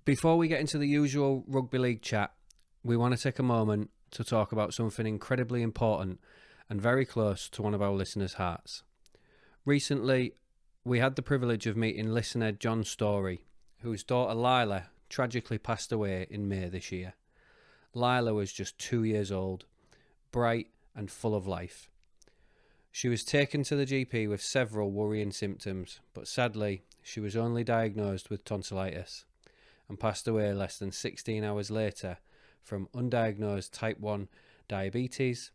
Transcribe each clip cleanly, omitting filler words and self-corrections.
Before we get into the usual rugby league chat, we want to take a moment to talk about something incredibly important and very close to one of our listeners' hearts. Recently, we had the privilege of meeting listener John Story, whose daughter Lila tragically passed away in May this year. Lila was just 2 years old, bright and full of life. She was taken to the GP with several worrying symptoms, but sadly, she was only diagnosed with tonsillitis and passed away less than 16 hours later from undiagnosed type 1 diabetes,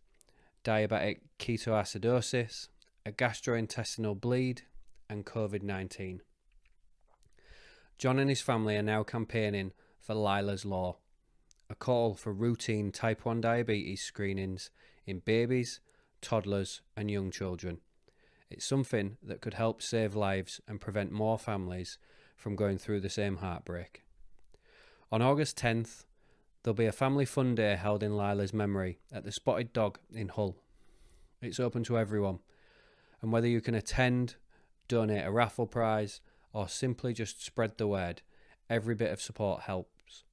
diabetic ketoacidosis, a gastrointestinal bleed, and COVID-19. John and his family are now campaigning for Lila's Law, a call for routine type 1 diabetes screenings in babies, toddlers, and young children. It's something that could help save lives and prevent more families from going through the same heartbreak. On August 10th, there'll be a family fun day held in Lila's memory at the Spotted Dog in Hull. It's open to everyone, and whether you can attend, donate a raffle prize, or simply just spread the word, every bit of support helps.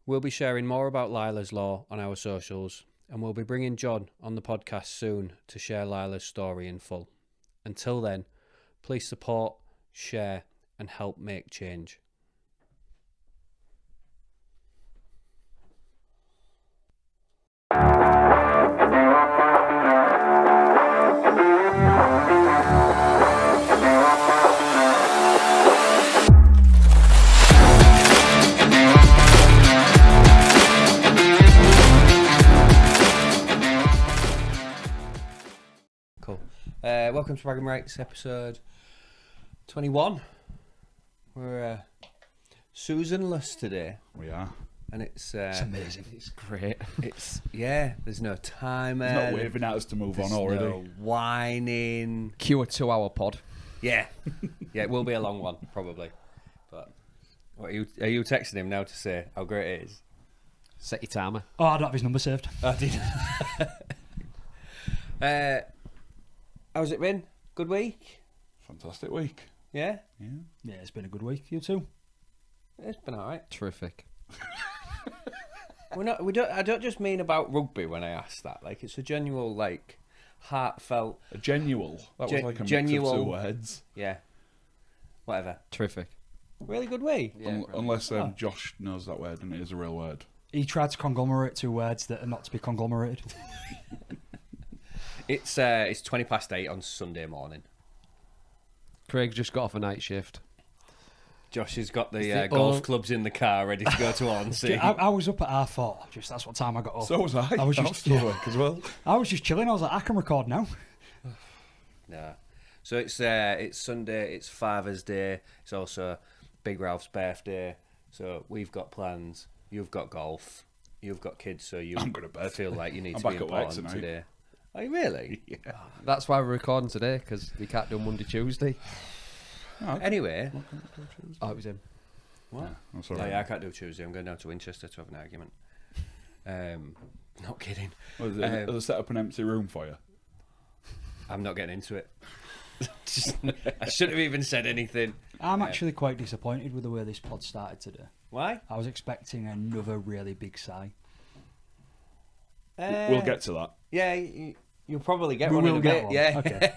We'll be sharing more about Lila's Law on our socials, and we'll be bringing John on the podcast soon to share Lila's story in full. Until then, please support, share, and help make change. Cool. Welcome to Bragging Rights, episode 21. We're Susanless today. We are. And it's amazing. It's great. There's no timer. It's not waving at us to move on already. No whining. Cue a 2-hour pod. Yeah. It will be a long one, probably. But what, are you texting him now to say how great it is? Set your timer. Oh, I don't have his number saved. I did. How's it been? Good week? Fantastic week. Yeah? Yeah, it's been a good week. You too? It's been alright. Terrific. I don't just mean about rugby when I ask that. Like, it's a genuine, like, heartfelt. A genual. That was like a mix of 2 words. Yeah. Whatever. Terrific. Really good week. Yeah, Unless Josh knows that word and it is a real word. He tried to conglomerate 2 words that are not to be conglomerated. It's 8:20 on Sunday morning. Craig just got off a night shift. Josh has got the golf clubs in the car ready to go to Hornsey. I was up at 4:30. Just that's what time I got up. So was I. I was just still awake as well. I was just chilling. I was like, I can record now. No. So it's Sunday. It's Father's Day. It's also Big Ralph's birthday. So we've got plans. You've got golf. You've got kids. So I'm going to bed. Feel like you need I'm to back be at work important tonight. today. Are you really? Yeah. That's why we're recording today, because we can't do Monday, Tuesday. Anyway. Oh, it was him. What? Yeah, that's all right. I can't do Tuesday. I'm going down to Winchester to have an argument. Not kidding. Has they set up an empty room for you? I'm not getting into it. I shouldn't have even said anything. I'm actually quite disappointed with the way this pod started today. Why? I was expecting another really big sigh. We'll get to that. Yeah, you'll probably get We one in will a get bit. one. Yeah. Okay.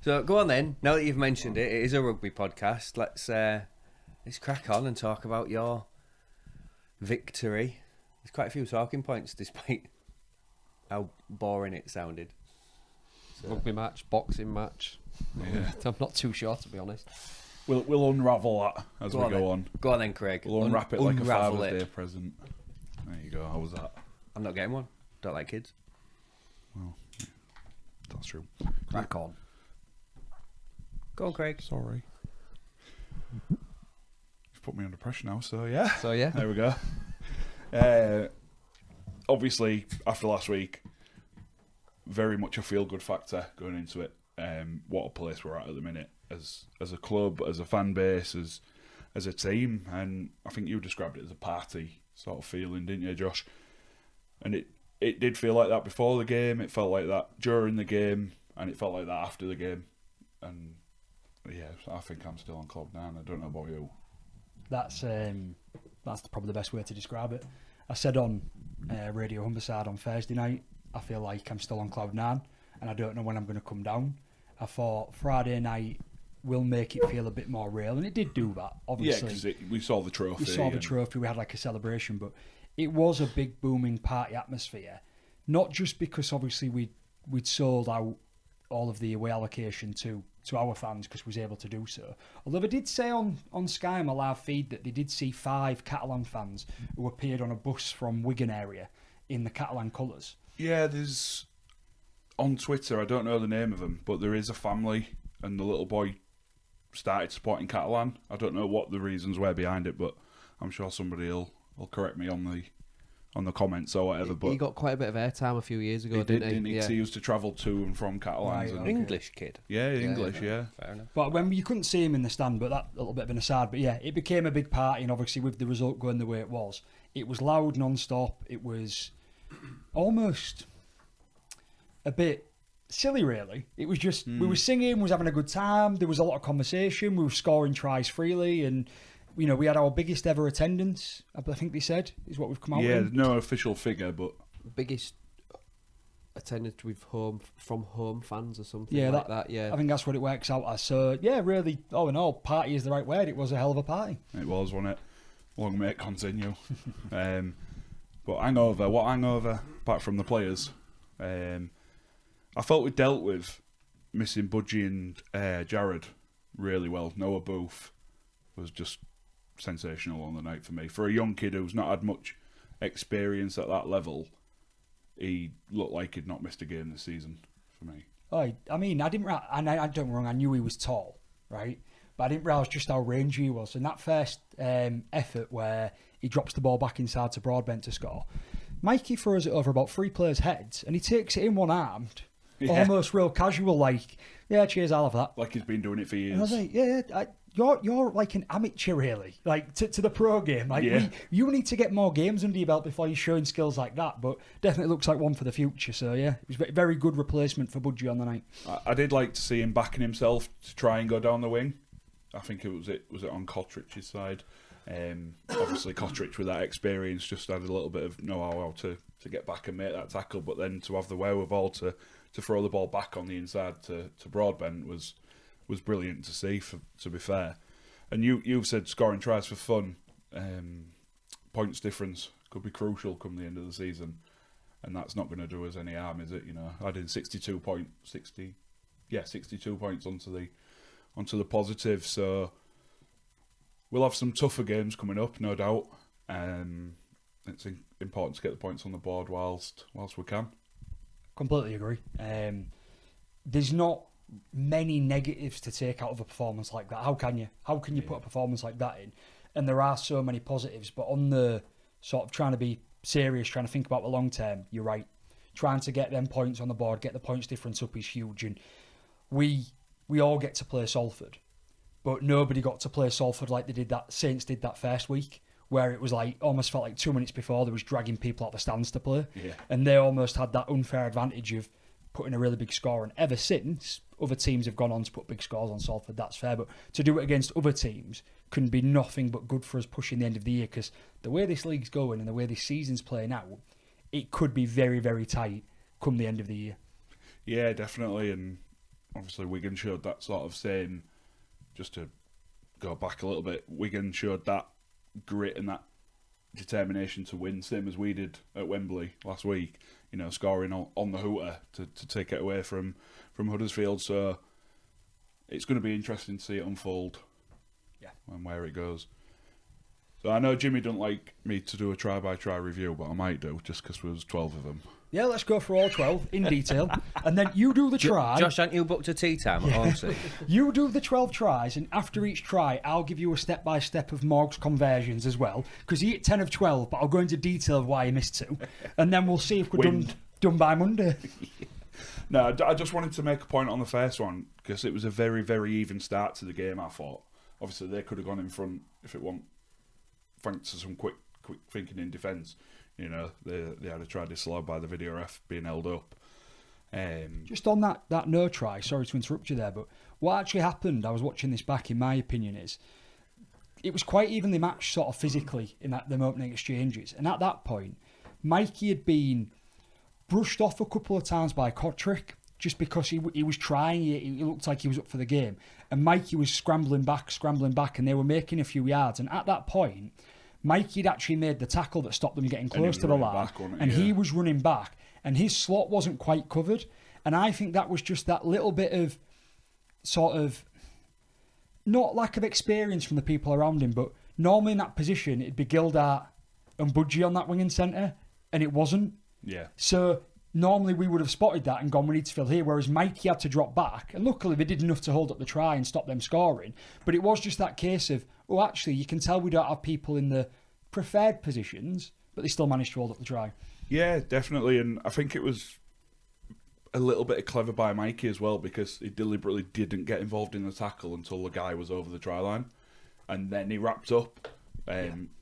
So go on then. Now that you've mentioned it, it is a rugby podcast. Let's crack on and talk about your victory. There's quite a few talking points, despite how boring it sounded. So. Rugby match, boxing match. Yeah. I'm not too sure, to be honest. We'll unravel that as we go on. Go on then, Craig. We'll unwrap it like a Unravel Father's it. Day present. There you go. How was that? I'm not getting one. Don't like kids. Well, yeah, that's true. Crack on. Go on, Craig. Sorry. You've put me under pressure now, so yeah. So, yeah. There we go. Obviously, after last week, very much a feel-good factor going into it. What a place we're at the minute as a club, as a fan base, as a team. And I think you described it as a party sort of feeling, didn't you, Josh? And it did feel like that before the game. It felt like that during the game, and it felt like that after the game. And yeah, I think I'm still on cloud 9. I don't know about you. That's probably the best way to describe it. I said on Radio Humberside on Thursday night, I feel like I'm still on cloud 9 and I don't know when I'm going to come down. I thought Friday night will make it feel a bit more real, and it did do that, obviously. Yeah, because we saw the trophy. We had like a celebration, but it was a big booming party atmosphere. Not just because obviously we'd sold out all of the away allocation to our fans because we was able to do so. Although they did say on Sky, my live feed, that they did see 5 Catalan fans who appeared on a bus from Wigan area in the Catalan colours. Yeah, there's on Twitter, I don't know the name of them, but there is a family and the little boy started supporting Catalan. I don't know what the reasons were behind it, but I'm sure somebody will correct me on the comments or whatever. But he got quite a bit of airtime a few years ago, didn't he? Yeah. He used to travel to and from Catalans. Right, An English kid. Yeah, English, yeah. Fair enough. But when you couldn't see him in the stand, but that little bit of an aside. But yeah, it became a big party, and obviously with the result going the way it was loud non-stop. It was almost a bit silly, really. It was just we were singing, we was having a good time. There was a lot of conversation. We were scoring tries freely, and we had our biggest ever attendance. I think they said is what we've come out with. Yeah, no official figure, but Biggest attendance with from home fans or something Yeah, that. Yeah, I think that's what it works out as. So yeah, really, all in all, party is the right word. It was a hell of a party. it was, wasn't it? Long may it continue. But what hangover, apart from the players, I felt we dealt with missing Budgie and Jared really well. Noah Booth was just sensational on the night for me. For a young kid who's not had much experience at that level, he looked like he'd not missed a game this season for me. I mean, I didn't. And I don't get me wrong. I knew he was tall, right? But I didn't realise just how rangy he was. And that first effort where he drops the ball back inside to Broadbent to score, Mikey throws it over about 3 players' heads, and he takes it in one-armed, almost real casual, like, yeah, cheers, I'll have that. Like he's been doing it for years. And I was like, yeah, you're like an amateur, really, like to the pro game. Like, you need to get more games under your belt before you're showing skills like that. But definitely looks like one for the future. So yeah, it was a very good replacement for Budgie on the night. I did like to see him backing himself to try and go down the wing. I think it was on Kottrich's side. Obviously, Kottrich with that experience just had a little bit of know-how to get back and make that tackle, but then to have the wherewithal to throw the ball back on the inside to Broadbent was brilliant to see. To be fair, and you've said scoring tries for fun, points difference could be crucial come the end of the season, and that's not going to do us any harm, is it? Adding 62 points onto the positive. So we'll have some tougher games coming up, no doubt. It's important to get the points on the board whilst we can. Completely agree. There's not many negatives to take out of a performance like that. How can you put a performance like that in? And there are so many positives, but on the sort of trying to be serious, trying to think about the long term, you're right. Trying to get them points on the board, get the points difference up is huge. And we all get to play Salford, but nobody got to play Salford like Saints did that first week, where it was like almost felt like 2 minutes before they was dragging people out the stands to play. Yeah. And they almost had that unfair advantage of putting a really big score. And ever since, other teams have gone on to put big scores on Salford, that's fair. But to do it against other teams can be nothing but good for us pushing the end of the year, because the way this league's going and the way this season's playing out, it could be very, very tight come the end of the year. Yeah, definitely. And obviously Wigan showed that sort of same, just to go back a little bit, Wigan showed that grit and that determination to win, same as we did at Wembley last week, scoring on the hooter to take it away from Huddersfield. So it's going to be interesting to see it unfold, and where it goes. So I know Jimmy don't like me to do a try-by-try review, but I might do, just because there was 12 of them. Yeah, let's go for all 12 in detail. And then you do the try. Josh, aren't you booked a tea time at Hornsey? You do the 12 tries, and after each try, I'll give you a step-by-step of Morg's conversions as well, because he hit 10 of 12, but I'll go into detail of why he missed 2. And then we'll see if we're done by Monday. No, I just wanted to make a point on the first one, because it was a very, very even start to the game, I thought. Obviously, they could have gone in front if it wasn't thanks to some quick thinking in defence. They had a try disallowed by the video ref being held up. Just on that no try, sorry to interrupt you there, but what actually happened, I was watching this back, in my opinion, is it was quite evenly matched sort of physically in them opening exchanges. And at that point, Mikey had been brushed off a couple of times by Kotrick just because he was trying. He looked like he was up for the game. And Mikey was scrambling back, and they were making a few yards. And at that point, Mikey had actually made the tackle that stopped them getting close to the line. And he was running back, and his slot wasn't quite covered. And I think that was just that little bit of sort of, not lack of experience from the people around him, but normally in that position, it'd be Gildart and Budgie on that wing and centre, and it wasn't. Yeah. So normally we would have spotted that and gone, we need to fill here, whereas Mikey had to drop back. And luckily they did enough to hold up the try and stop them scoring. But it was just that case of, oh, actually, you can tell we don't have people in the preferred positions, but they still managed to hold up the try. Yeah, definitely. And I think it was a little bit of clever by Mikey as well, because he deliberately didn't get involved in the tackle until the guy was over the try line. And then he wrapped up.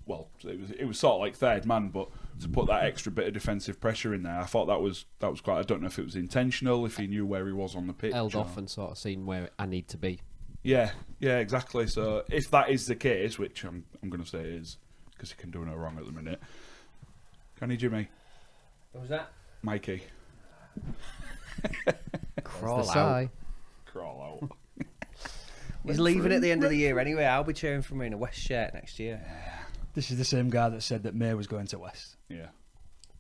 Well, it was sort of like third man, but to put that extra bit of defensive pressure in there, I thought that was quite. I don't know if it was intentional, if he knew where he was on the pitch, held off and sort of seen where I need to be. Yeah, exactly. So if that is the case, which I'm going to say it is, because he can do no wrong at the minute. Can he, Jimmy? What was that? Mikey. Crawl out. Crawl out. He's leaving at the end of the year anyway. I'll be cheering for him in a West shirt next year. This is the same guy that said that May was going to West. Yeah.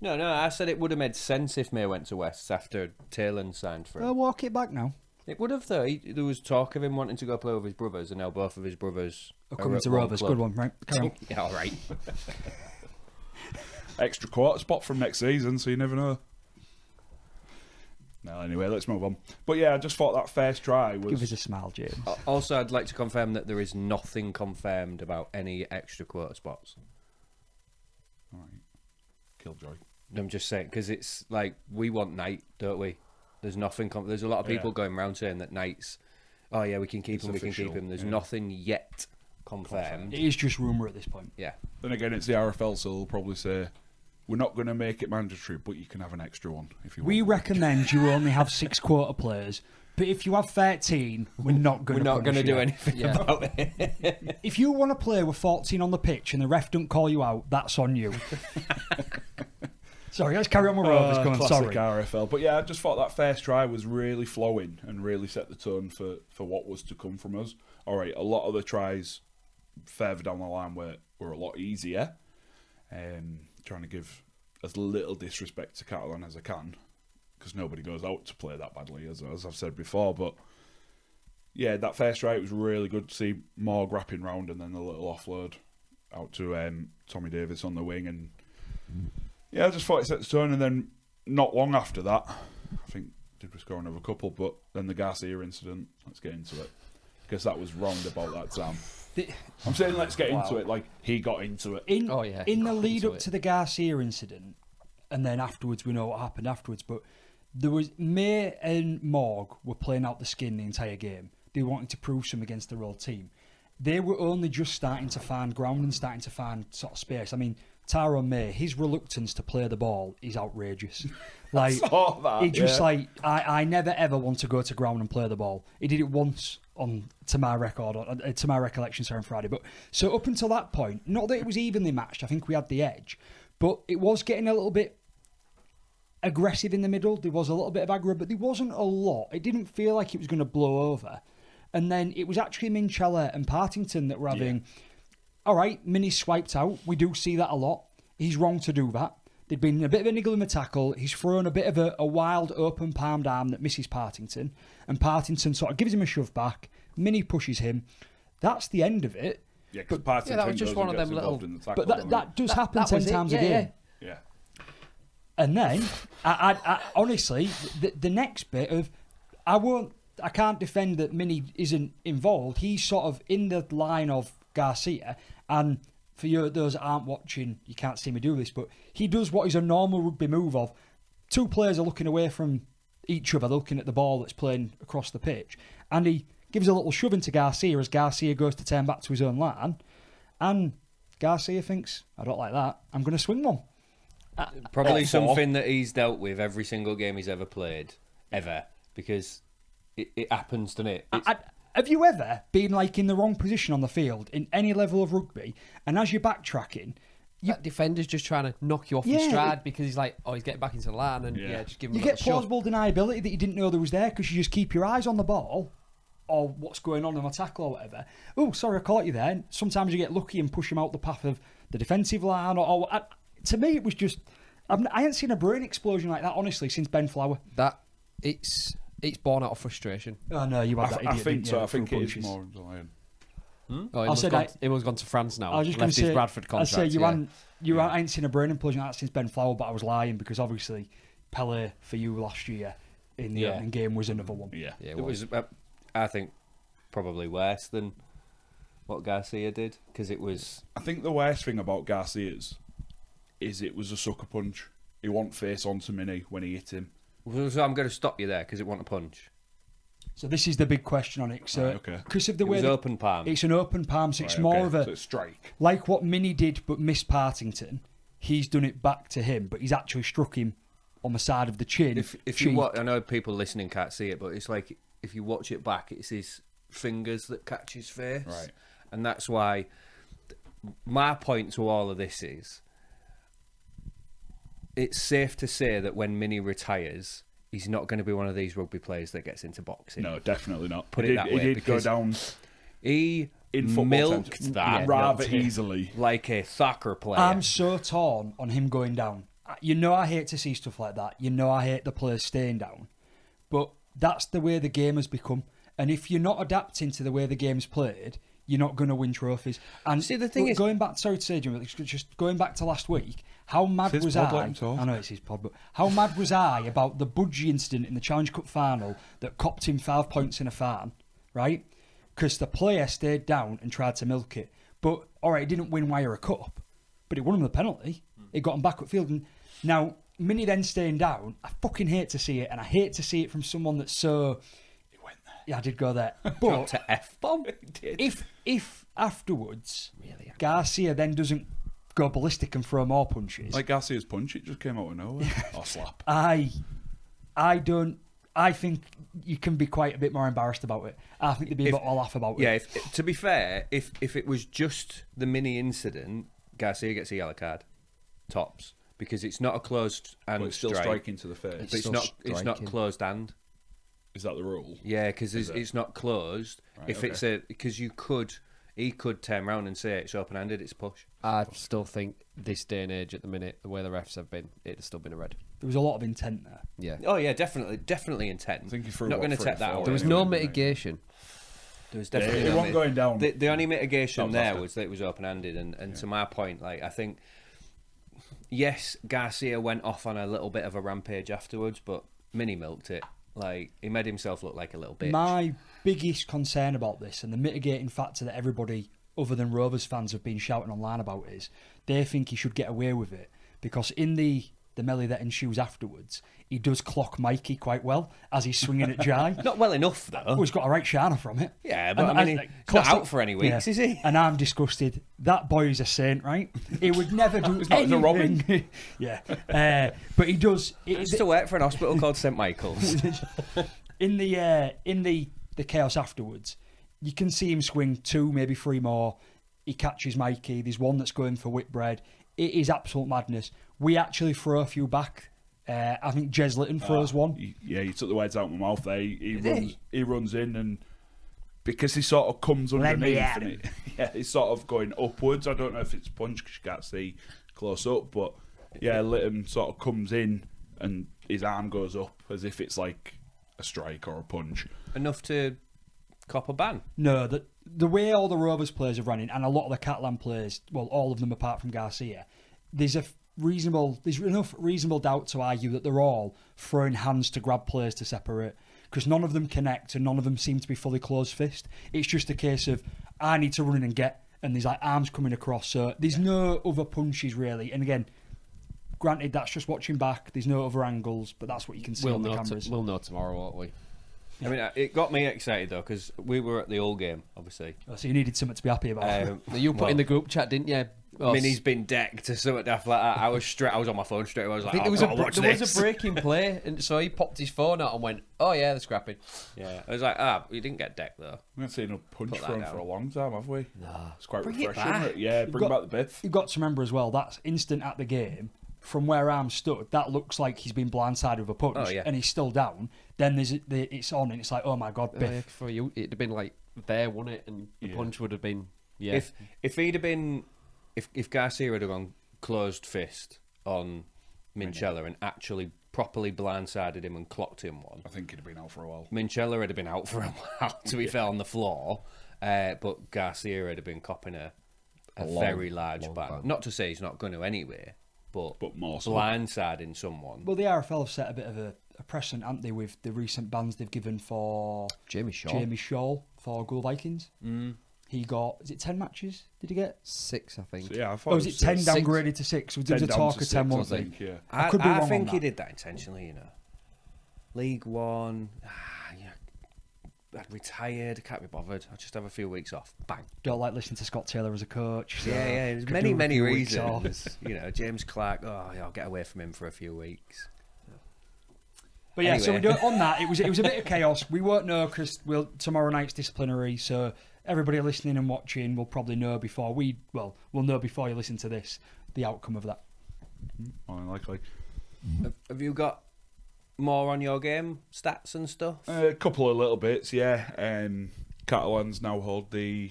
No, I said it would have made sense if May went to West after Taylor signed for him. I'll walk it back now. It would have, though. There was talk of him wanting to go play with his brothers, and now both of his brothers are coming at to one Rovers. club. Good one, right? Carry on. Yeah, all right. Extra quarter spot from next season, so you never know. No, anyway, let's move on. But yeah, I just thought that first try was... Give us a smile, James. Also, I'd like to confirm that there is nothing confirmed about any extra quarter spots. All right. Killjoy. I'm just saying, because it's like, we want Knight, don't we? There's nothing... There's a lot of people going around saying that Knight's... Oh, yeah, we can keep him, we can keep him. There's nothing yet confirmed. It is just rumour at this point. Yeah. Then again, it's the RFL, so they'll probably say, we're not going to make it mandatory, but you can have an extra one if you want. We recommend you only have 6 quarter players, but if you have 13, we're not going to do anything about it. If you want to play with 14 on the pitch and the ref don't call you out, that's on you. Sorry, let's carry on with Rovers. Go on, classic sorry. RFL. But yeah, I just thought that first try was really flowing and really set the tone for what was to come from us. All right, a lot of the tries further down the line were a lot easier. Trying to give as little disrespect to Catalan as I can, because nobody goes out to play that badly, as I've said before. But yeah, that first try, it was really good to see Morg wrapping round and then the little offload out to Tommy Davis on the wing. And yeah, I just thought it set the tone. And then not long after that, I think, did we score another couple? But then the Garcia incident, let's get into it, because that was wrong about that time. I'm saying let's get into it, like he got into it. In the lead up to the Garcia incident, and then afterwards we know what happened afterwards, but there was May and Morg were playing out the skin the entire game. They wanted to prove some against their old team. They were only just starting to find ground and starting to find sort of space. I mean, Tyrone May, his reluctance to play the ball is outrageous. Like, I never ever want to go to ground and play the ball. He did it once to my recollection, on Friday. But so up until that point, not that it was evenly matched, I think we had the edge, but it was getting a little bit aggressive in the middle. There was a little bit of aggro, but there wasn't a lot. It didn't feel like it was going to blow over. And then it was actually Minchella and Partington that were having, all right, Minnie's swiped out. We do see that a lot. He's wrong to do that. There'd been a bit of a niggle in the tackle. He's thrown a bit of a wild open palmed arm that misses Partington. And Partington sort of gives him a shove back. Minnie pushes him. That's the end of it. Yeah, because Partington that was just one of them little... But that does happen 10 times a game. Yeah. And then, I honestly, the next bit of... I can't defend that Minnie isn't involved. He's sort of in the line of Garcia, and for you, those that aren't watching, you can't see me do this, but he does what is a normal rugby move of 2 players are looking away from each other, looking at the ball that's playing across the pitch, and he gives a little shove into Garcia as Garcia goes to turn back to his own line, and Garcia thinks, I don't like that, I'm going to swing one. Probably something that he's dealt with every single game he's ever played, ever, because it happens, doesn't it? Have you ever been like in the wrong position on the field in any level of rugby, and as you're backtracking, That defender's just trying to knock you off your stride because he's like, he's getting back into the line, and just give him you a get little shove. plausible deniability that you didn't know there was there because you just keep your eyes on the ball or what's going on in a tackle or whatever. Oh, sorry, I caught you there. And sometimes you get lucky and push him out the path of the defensive line. To me, it was just... I haven't seen a brain explosion like that, honestly, since Ben Flower. It's born out of frustration. Oh, no, you had that idiot, I think didn't so. you, I think through it is punches. more underlying. He was gone to France now. I was just going left to say, his Bradford contract. I ain't seen a brain implosion like that since Ben Flower, but I was lying because obviously Pele for you last year in the opening game was another one. Yeah, it was. I think probably worse than what Garcia did because it was. I think the worst thing about Garcia's is it was a sucker punch. He won't face onto Mini when he hit him. So I'm going to stop you there because it wasn't a punch. So this is the big question on it. So because of the way it was open palm, it's an open palm, so it's more of a strike, like what Mini did, but missed Partington. He's done it back to him, but he's actually struck him on the side of the chin. If you watch, I know people listening can't see it, but it's like if you watch it back, it's his fingers that catch his face, right? And that's why my point to all of this is, it's safe to say that when Mini retires, he's not going to be one of these rugby players that gets into boxing. No, definitely not. Put it that way. He did go down. He in football milked that rather easily, like a soccer player. I'm so torn on him going down. You know, I hate to see stuff like that. You know, I hate the players staying down, but that's the way the game has become. And if you're not adapting to the way the game's played, you're not going to win trophies. And see, the thing is, going back. Sorry to say, Jim, just going back to last week. How mad was I? I know it's his pod, but how mad was I about the Budgie incident in the Challenge Cup final that copped him 5 points in a fan, right? Because the player stayed down and tried to milk it. But, all right, he didn't win wire a cup, but he won him the penalty. He got him back up field. And now, Mini then staying down, I fucking hate to see it, and I hate to see it from someone that's so... He went there. Yeah, I did go there. But to F-bomb. If afterwards, Garcia then doesn't go ballistic and throw more punches. Like Garcia's punch, it just came out of nowhere. Or slap. I think you can be quite a bit more embarrassed about it. I think there'd be a bit of a laugh about it. Yeah, to be fair, if it was just the Mini incident, Garcia gets a yellow card, tops, because it's not a closed hand But it's still strike. striking to the face. But it's not closed hand. Is that the rule? Yeah, because it's not closed. Right, if it's because he could turn around and say it's open handed, it's a push. I still think this day and age at the minute, the way the refs have been, it'd have still been a red. There was a lot of intent there. Yeah. Oh yeah, definitely intent. I think he threw not going to take that forward. out. There was no mitigation. There was definitely it wasn't going down. The only mitigation was there after. was that it was open handed, and to my point, like I think, yes, Garcia went off on a little bit of a rampage afterwards, but Mini milked it. Like he made himself look like a little bitch. My biggest concern about this, and the mitigating factor that everybody other than Rovers fans have been shouting online about, is they think he should get away with it because in the melee that ensues afterwards, he does clock Mikey quite well as he's swinging at Jai. Not well enough though. Oh, he's got a right shiner from it. Yeah, but And I mean, he's not classic- out for any weeks, is he? And I'm disgusted. That boy is a saint, right? He would never do He's not a Robin. anything. Yeah, but he does. I used to work for an hospital called St Michael's. In the chaos afterwards, you can see him swing 2, maybe 3 more. He catches Mikey. There's one that's going for Whitbread. It is absolute madness. We actually throw a few back. I think Jez Litton throws one. He took the words out of my mouth there. He runs in, and because he sort of comes underneath, and he's sort of going upwards. I don't know if it's punch because you can't see close up, but Litton sort of comes in and his arm goes up as if it's like a strike or a punch. Enough to cop a ban. No, the way all the Rovers players are running, and a lot of the Catalan players, well, all of them apart from Garcia, there's enough reasonable doubt to argue that they're all throwing hands to grab players to separate, because none of them connect and none of them seem to be fully closed fist. It's just a case of I need to run in and get, and there's like arms coming across. So there's no other punches really. And again, granted, that's just watching back. There's no other angles, but that's what you can see on the cameras. We'll know tomorrow, won't we? I mean, it got me excited though because we were at the old game, obviously. So you needed something to be happy about. You put in the group chat, didn't you? Minnie's been decked or something like that. I was on my phone straight away. I was like, I think watch there was this. a break in play, and so he popped his phone out and went, "Oh yeah, they're scrapping." Yeah, I was like, you didn't get decked though. We haven't seen a punch Put that thrown down. for a long time, have we? Nah. It's quite Bring it refreshing. back. Yeah, bring back the biff. You've got to remember as well, that's instant at the game. From where I'm stood, that looks like he's been blindsided with a punch, Oh, yeah. and he's still down. Then it's on, and it's like, oh my god, biff. Yeah, for you, it'd have been like there, wouldn't it? And the punch would have been If he'd have been, if Garcia had gone closed fist on Minchella and actually properly blindsided him and clocked him one, I think he'd have been out for a while. Minchella would have been out for a while to be fair on the floor, but Garcia would have been copping a very large bang. Not to say he's not going to anyway, but more so. blindsiding someone. Well, the RFL have set a bit of a precedent, haven't they, with the recent bans they've given for Jamie Shaw for Ghoul Vikings. He got, is it 10 matches? Did he get? 6, I think. So, yeah, I thought Or was it 10 6. downgraded to 6? There was a talk of 10, I wasn't think, yeah. I could be wrong I on think he that. did that intentionally, you know. League One, I'd retired, I can't be bothered. I'll just have a few weeks off. Bang. Don't like listening to Scott Taylor as a coach. So Yeah, there's could many, do with a many few weeks off. reasons. You know, James Clark, I'll get away from him for a few weeks. But yeah, so Anyway. on that, it was a bit of chaos. We won't know because tomorrow night's disciplinary, so everybody listening and watching will probably know before we'll know before you listen to this the outcome of that. More than likely. Have you got more on your game, stats and stuff? A couple of little bits, yeah. Catalans now hold the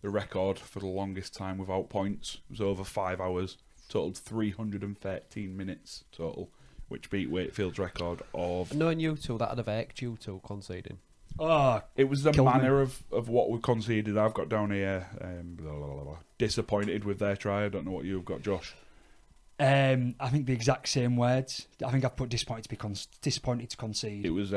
record for the longest time without points. It was over 5 hours, totaled 313 minutes total, which beat Wakefield's record of... Knowing you two, that'd have irked you two conceding. Oh, It was the Killed me. manner of what we conceded. I've got down here, disappointed with their try. I don't know what you've got, Josh. I think the exact same words. I think I've put disappointed to concede. It was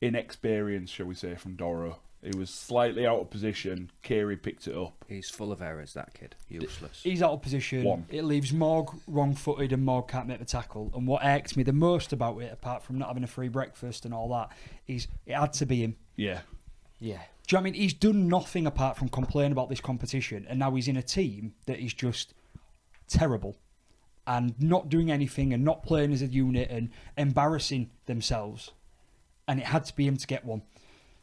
inexperience, shall we say, from Doro. It was slightly out of position. Kiri picked it up. He's full of errors, that kid. Useless. He's out of position. One. It leaves Morg wrong-footed and Morg can't make the tackle. And what irks me the most about it, apart from not having a free breakfast and all that, is it had to be him. Yeah. Yeah. Do you know what I mean? He's done nothing apart from complain about this competition, and now he's in a team that is just terrible and not doing anything and not playing as a unit and embarrassing themselves. And it had to be him to get one.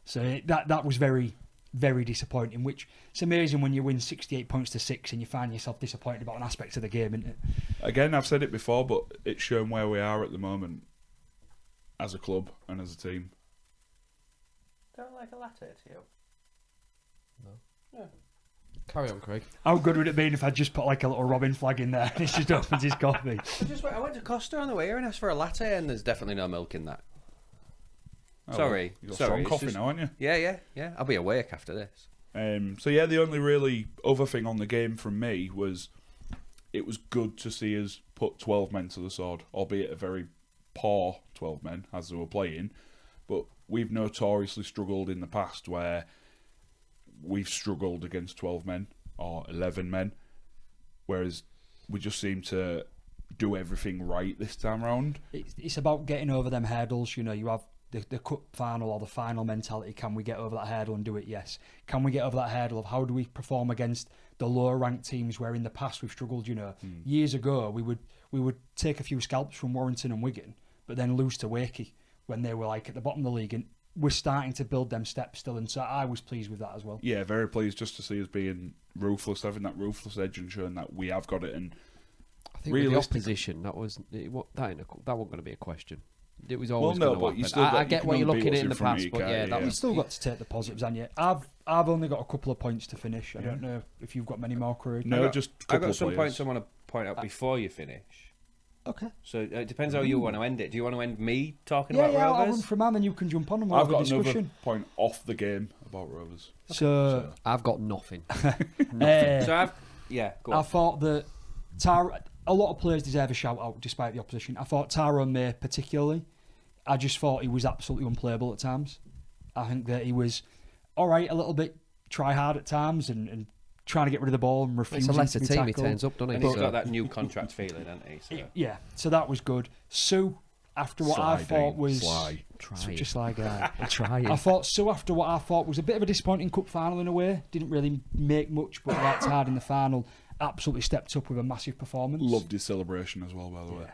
So that was very, very disappointing, which it's amazing when you win 68 points to 6 and you find yourself disappointed about an aspect of the game, isn't it? Again, I've said it before, but it's shown where we are at the moment as a club and as a team. Don't like a latte to you? Carry on, Craig. How good would it be if I just put like a little Robin flag in there and he just opens his coffee? I went to Costa on the way here and asked for a latte, and there's definitely no milk in that. Oh, Sorry. You've got Sorry, strong it's coffee just- now, aren't you? Yeah. I'll be awake after this. So yeah, the only really other thing on the game from me was it was good to see us put 12 men to the sword, albeit a very poor 12 men as they were playing. But we've notoriously struggled in the past where we've struggled against 12 men or 11 men, whereas we just seem to do everything right this time round. It's about getting over them hurdles. You know, you have the cup final or the final mentality. Can we get over that hurdle and do it? Yes. Can we get over that hurdle of how do we perform against the lower ranked teams where in the past we've struggled? You know, years ago we would take a few scalps from Warrington and Wigan, but then lose to Wakey when they were like at the bottom of the league, and we're starting to build them steps still, and so I was pleased with that as well. Yeah, very pleased just to see us being ruthless, having that ruthless edge and showing that we have got it. And I think with the Realistic- opposition, that wasn't going to be a question. It was Well, always no, going but to you happen. still got- I you get can what you're only beat looking what's at in in the front of past, you, but can't yeah, you? that Yeah. You've was still got to take the positives, and yet I've only got a couple of points to finish. I don't know if you've got many more, Craig. no, just a I've couple got of some players. points I want to point out before you finish. Okay. So it depends how you want to end it. Do you want to end me talking Yeah, about I'll run Rovers? from man, and you can jump on and we'll I've have a got another discussion. point off the game about Rovers. So I've got nothing. So go I on. thought that a lot of players deserve a shout out despite the opposition. I thought Tyrone May particularly. I just thought he was absolutely unplayable at times. I think that he was all right, a little bit try hard at times and trying to get rid of the ball and It's refusing a lesser to be team. He tackled. turns up, doesn't he? And he's So- got that new contract feeling, hasn't he? So. Yeah, so that was good. Sue, after what Sly, I thought Dean, was sly. such a sly guy. Trying. I thought so after what I thought was a bit of a disappointing cup final in a way. Didn't really make much, but worked hard in the final. Absolutely stepped up with a massive performance. Loved his celebration as well, by the way.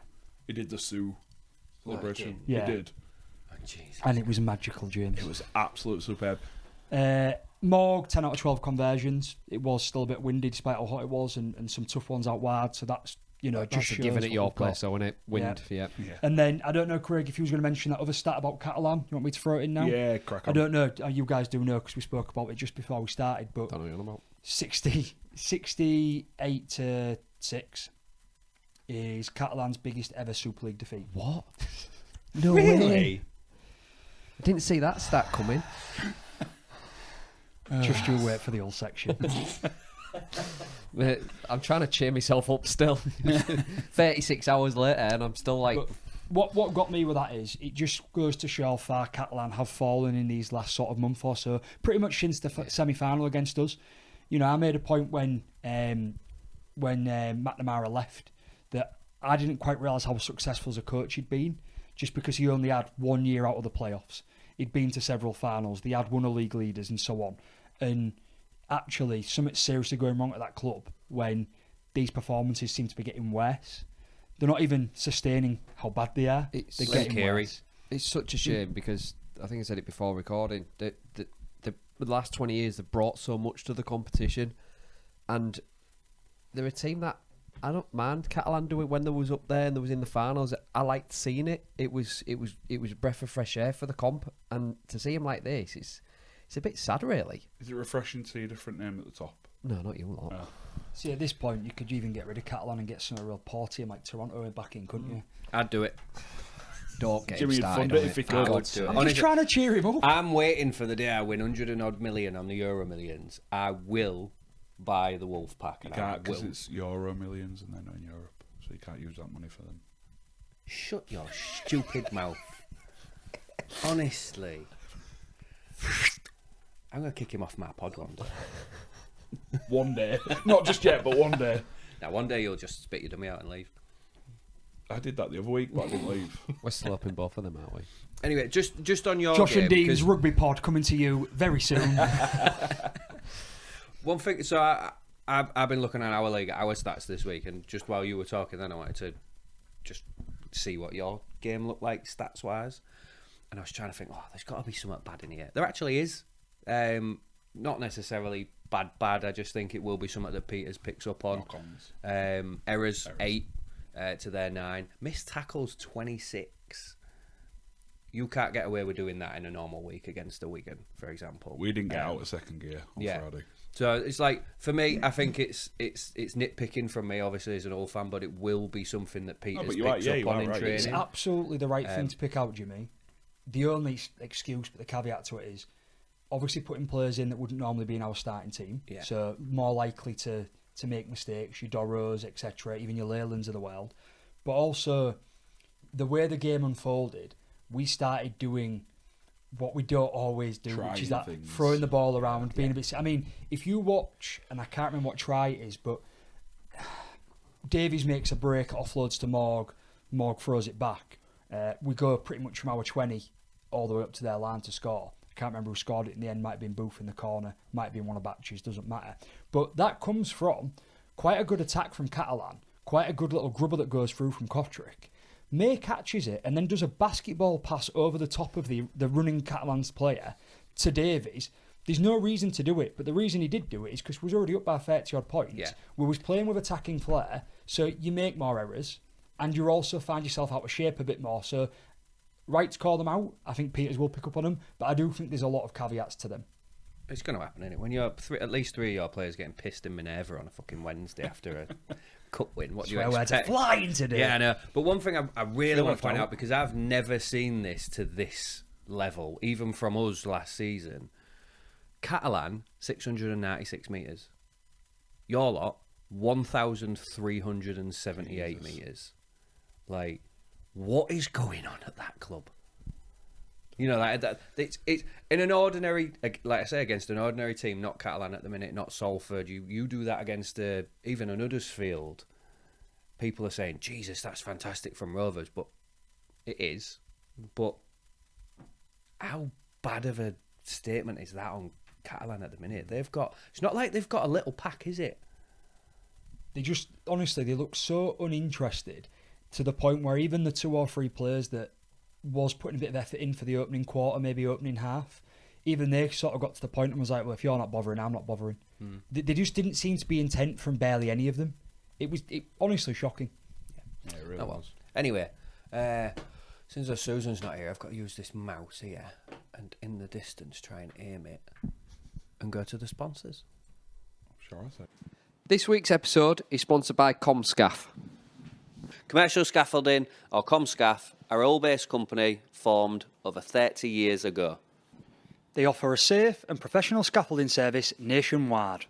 He did the Sue celebration. he did. He did. Oh, Jesus. And it was magical, James. It was absolutely superb. Morg, 10 out of 12 conversions. It was still a bit windy despite how hot it was, and some tough ones out wide. So that's, just That's shows giving it what your we've got. place, so it wind. Yeah. Yeah. And then, I don't know, Craig, if you was going to mention that other stat about Catalan. You want me to throw it in now? Yeah, crack I on. don't know. You guys do know because we spoke about it just before we started. But Don't know what you're on about. 68 to 6 is Catalan's biggest ever Super League defeat. What? No Really? way. I didn't see that stat coming. Just you wait for the whole section. I'm trying to cheer myself up still. 36 hours later, and I'm still like, But what got me with that is it just goes to show how far Catalan have fallen in these last sort of month or so. Pretty much since the semi-final against us. I made a point when McNamara left that I didn't quite realise how successful as a coach he'd been, just because he only had 1 year out of the playoffs. He'd been to several finals. They had won a league leaders and so on. And actually, something's seriously going wrong at that club when these performances seem to be getting worse. They're not even sustaining how bad they are. It's They're getting scary. worse. it's such a shame because I think I said it before recording. The last 20 years they've brought so much to the competition, and they're a team that I don't mind Catalan doing when they was up there and they was in the finals. I liked seeing it. It was a breath of fresh air for the comp, and to see him like this, it's a bit sad, really. Is it refreshing to see a different name at the top? No, not you lot. Oh. See, at this point, you could even get rid of Catalan and get some real poor team like Toronto back in, couldn't you? I'd do it. Don't get him Jimmy, you'd started fund on it if he could. I'd do it. I'm Honestly, just trying to cheer him up. I'm waiting for the day I win 100 and odd million on the Euro Millions. I will buy the Wolf Pack. You And can't I because will. it's Euro Millions and they're not in Europe, so you can't use that money for them. Shut your stupid mouth. Honestly. I'm going to kick him off my pod one day. One day, not just yet, but one day. Now, one day you'll just spit your dummy out and leave. I did that the other week, but I didn't leave. We're sloping both of them, aren't we? Anyway, just on your Josh game, and Dean's 'cause rugby pod coming to you very soon. one thing, so I've been looking at our league, our stats this week, and just while you were talking then I wanted to just see what your game looked like stats-wise. And I was trying to think, there's got to be something bad in here. There actually is. Not necessarily bad. I just think it will be something that Peters picks up on. Errors 8 to their 9. Missed tackles 26. You can't get away with doing that in a normal week against a Wigan, for example. We didn't get out of second gear on Friday. So it's like, for me, I think it's nitpicking from me, obviously, as an old fan, but it will be something that Peters picks up on in right. It's training. absolutely the right thing to pick out, Jimmy. The only excuse, but the caveat to it is, obviously putting players in that wouldn't normally be in our starting team. Yeah. So more likely to make mistakes, your Doros, etc., even your Leylands of the world. But also, the way the game unfolded, we started doing what we don't always do, which is that throwing the ball around, being a bit... I mean, if you watch, and I can't remember what try it is, but Davies makes a break, offloads to Morg throws it back. We go pretty much from our 20 all the way up to their line to score. I can't remember who scored it in the end. Might have been Booth in the corner. Might have been one of Batches. Doesn't matter. But that comes from quite a good attack from Catalan. Quite a good little grubber that goes through from Kotrick. May catches it and then does a basketball pass over the top of the running Catalan's player to Davies. There's no reason to do it, but the reason he did do it is because we was already up by 30 odd points. Yeah. We was playing with attacking flair, so you make more errors and you also find yourself out of shape a bit more. So, right to call them out. I think Peters will pick up on them, but I do think there's a lot of caveats to them. It's going to happen, isn't it? When you're at least 3 of your players getting pissed in Minerva on a fucking Wednesday after a cup win, what do you expect? Flying today. Yeah, I know. But one thing I really want to point out, because I've never seen this to this level, even from us last season. Catalan, 696 metres. Your lot, 1,378 metres. Like, what is going on at that club? You know, it's in an ordinary, like I say, against an ordinary team, not Catalan at the minute, not Salford. You do that against even an Huddersfield. People are saying, Jesus, that's fantastic from Rovers, but it is, but how bad of a statement is that on Catalan at the minute? It's not like they've got a little pack, is it? They just, honestly, they look so uninterested to the point where even the 2 or 3 players that was putting a bit of effort in for the opening quarter, maybe opening half, even they sort of got to the point and was like, well, if you're not bothering, I'm not bothering. They just didn't seem to be intent from barely any of them. It was honestly shocking. Yeah, it really was. Anyway, since Susan's not here, I've got to use this mouse here and in the distance try and aim it and go to the sponsors. Sure, I said. This week's episode is sponsored by Comscaff. Commercial Scaffolding, or Comscaff, are a Hull-based company formed over 30 years ago. They offer a safe and professional scaffolding service nationwide.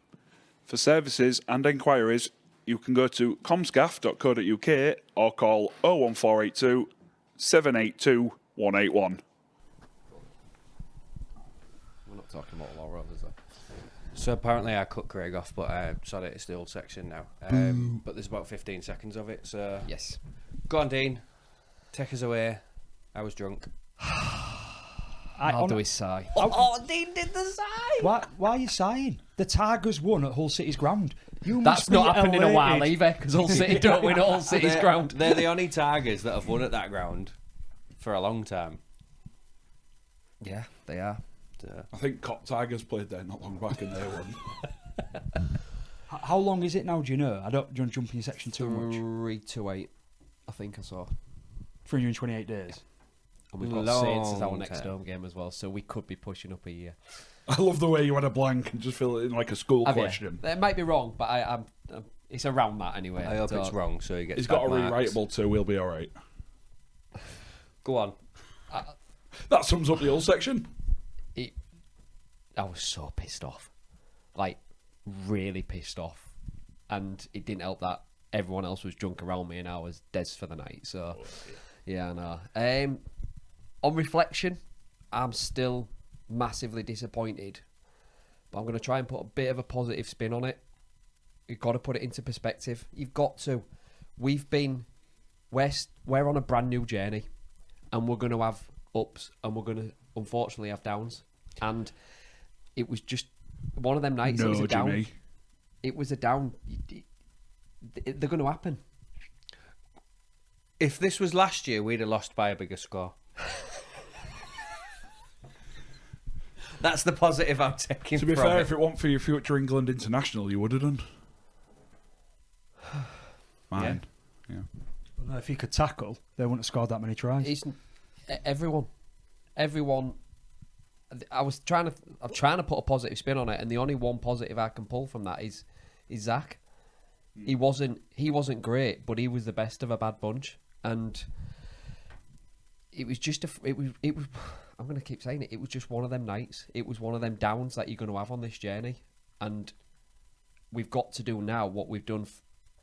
For services and enquiries, you can go to comscaff.co.uk or call 01482 782 181. We're not talking about Laura, is there? So apparently I cut Craig off, but sorry, it's the old section now. But there's about 15 seconds of it, so... Yes. Go on, Dean. Take us away. I was drunk. I'll do his sigh. Oh, Dean did the sigh! Why are you sighing? The Tigers won at Hull City's ground. You That's must be not happened in a while elated. either, because Hull City don't win at Hull City's ground. They're the only Tigers that have won at that ground for a long time. Yeah, they are. I think Cop Tigers played there not long back and they won. How long is it now, do you know? I don't jump in your section too much. 3-8, I think I saw. 328 days. And we've got Long Saints as our next time. home game as well, so we could be pushing up a year. I love the way you had a blank and just fill it in like a school Have you? question. It might be wrong, but I'm it's around that anyway. I hope So- it's wrong, so he gets He's got a bad marks. rewritable too, we'll be alright. Go on. That sums up the whole section. I was so pissed off. Like, really pissed off. And it didn't help that everyone else was drunk around me and I was des for the night. So, yeah, I know. On reflection, I'm still massively disappointed. But I'm going to try and put a bit of a positive spin on it. You've got to put it into perspective. You've got to. We're on a brand new journey. And we're going to have ups and we're going to, unfortunately, have downs. And it was just one of them nights. It was a down. Jimmy. It was a down. They're going to happen. If this was last year, we'd have lost by a bigger score. That's the positive I'm taking To be from fair, it. if it weren't for your future England international, you would have done. Mine. Yeah. Well, no, if he could tackle, they wouldn't have scored that many tries. It's everyone. I'm trying to put a positive spin on it, and the only one positive I can pull from that is Zach. He wasn't great, but he was the best of a bad bunch, and it was just it was. I'm going to keep saying it. It was just one of them nights. It was one of them downs that you're going to have on this journey, and we've got to do now what we've done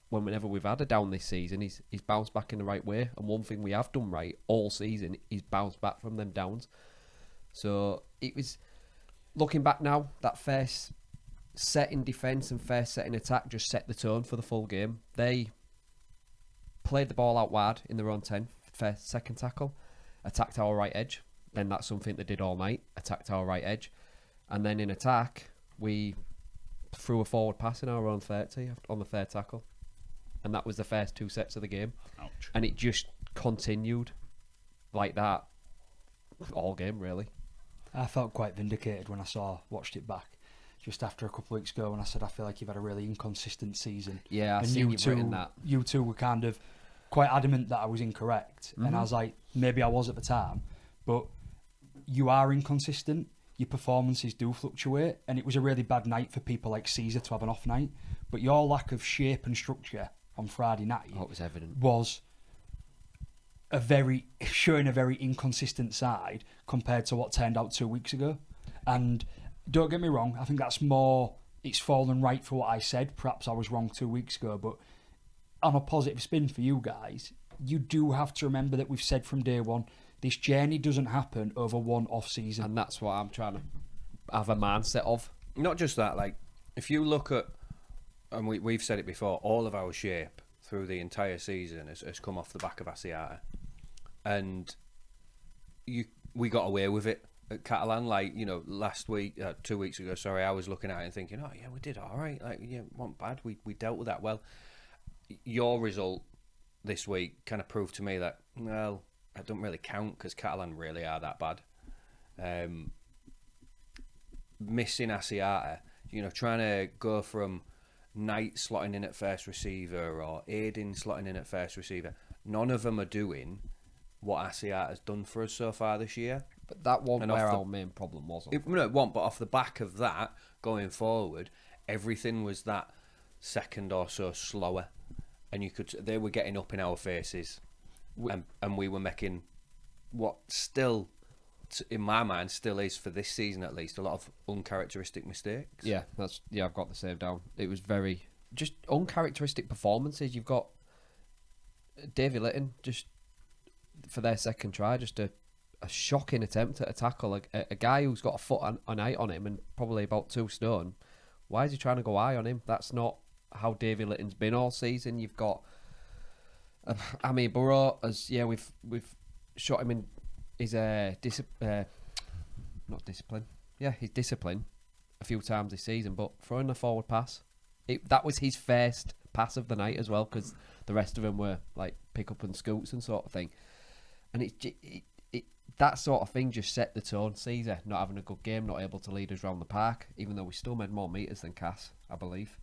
whenever we've had a down this season. Is bounced back in the right way, and one thing we have done right all season is bounced back from them downs. So it was, looking back now, that first set in defence and first set in attack just set the tone for the full game. They played the ball out wide in their own 10, first, second tackle, attacked our right edge. Then that's something they did all night, attacked our right edge. And then in attack, we threw a forward pass in our own 30 on the third tackle. And that was the first 2 sets of the game. Ouch. And it just continued like that all game, really. I felt quite vindicated when I watched it back just after a couple of weeks ago when I said I feel like you've had a really inconsistent season. Yeah, I've and seen you you've two, written that. You two were kind of quite adamant that I was incorrect. And I was like, maybe I was at the time, but you are inconsistent. Your performances do fluctuate, and it was a really bad night for people like Caesar to have an off night. But your lack of shape and structure on Friday night Oh, it was evident. was showing a very inconsistent side compared to what turned out 2 weeks ago. And don't get me wrong, I think it's fallen right for what I said. Perhaps I was wrong 2 weeks ago, but on a positive spin for you guys, you do have to remember that we've said from day one, this journey doesn't happen over one off season. And that's what I'm trying to have a mindset of. Not just that, like, if you look at, and we've said it before, all of our shape through the entire season has come off the back of Asiata. and we got away with it at Catalan. Like, last week, 2 weeks ago, sorry, I was looking at it and thinking, oh yeah, we did all right. Like, yeah, wasn't bad. We dealt with that well. Your result this week kind of proved to me that, well, it don't really count because Catalan really are that bad. Missing Asiata, trying to go from Knight slotting in at first receiver or Aiden slotting in at first receiver. None of them are doing what Asiata has done for us so far this year. But that wasn't where our main problem was. It won't, but off the back of that, going forward, everything was that second or so slower. And they were getting up in our faces. And we were making what still, in my mind, still is for this season at least, a lot of uncharacteristic mistakes. Yeah, I've got the save down. It was very just uncharacteristic performances. You've got Davy Litton just for their second try, just a shocking attempt at a tackle. A guy who's got a foot on height on him and probably about 2 stone. Why is he trying to go high on him? That's not how Davy Litton's been all season. You've got Amir Burrow we've shot him in his not discipline. Yeah, his discipline a few times this season, but throwing a forward pass, that was his first pass of the night as well, because the rest of them were like pick up and scoots and sort of thing. And that sort of thing just set the tone. Caesar not having a good game, not able to lead us around the park, even though we still made more metres than Cass, I believe.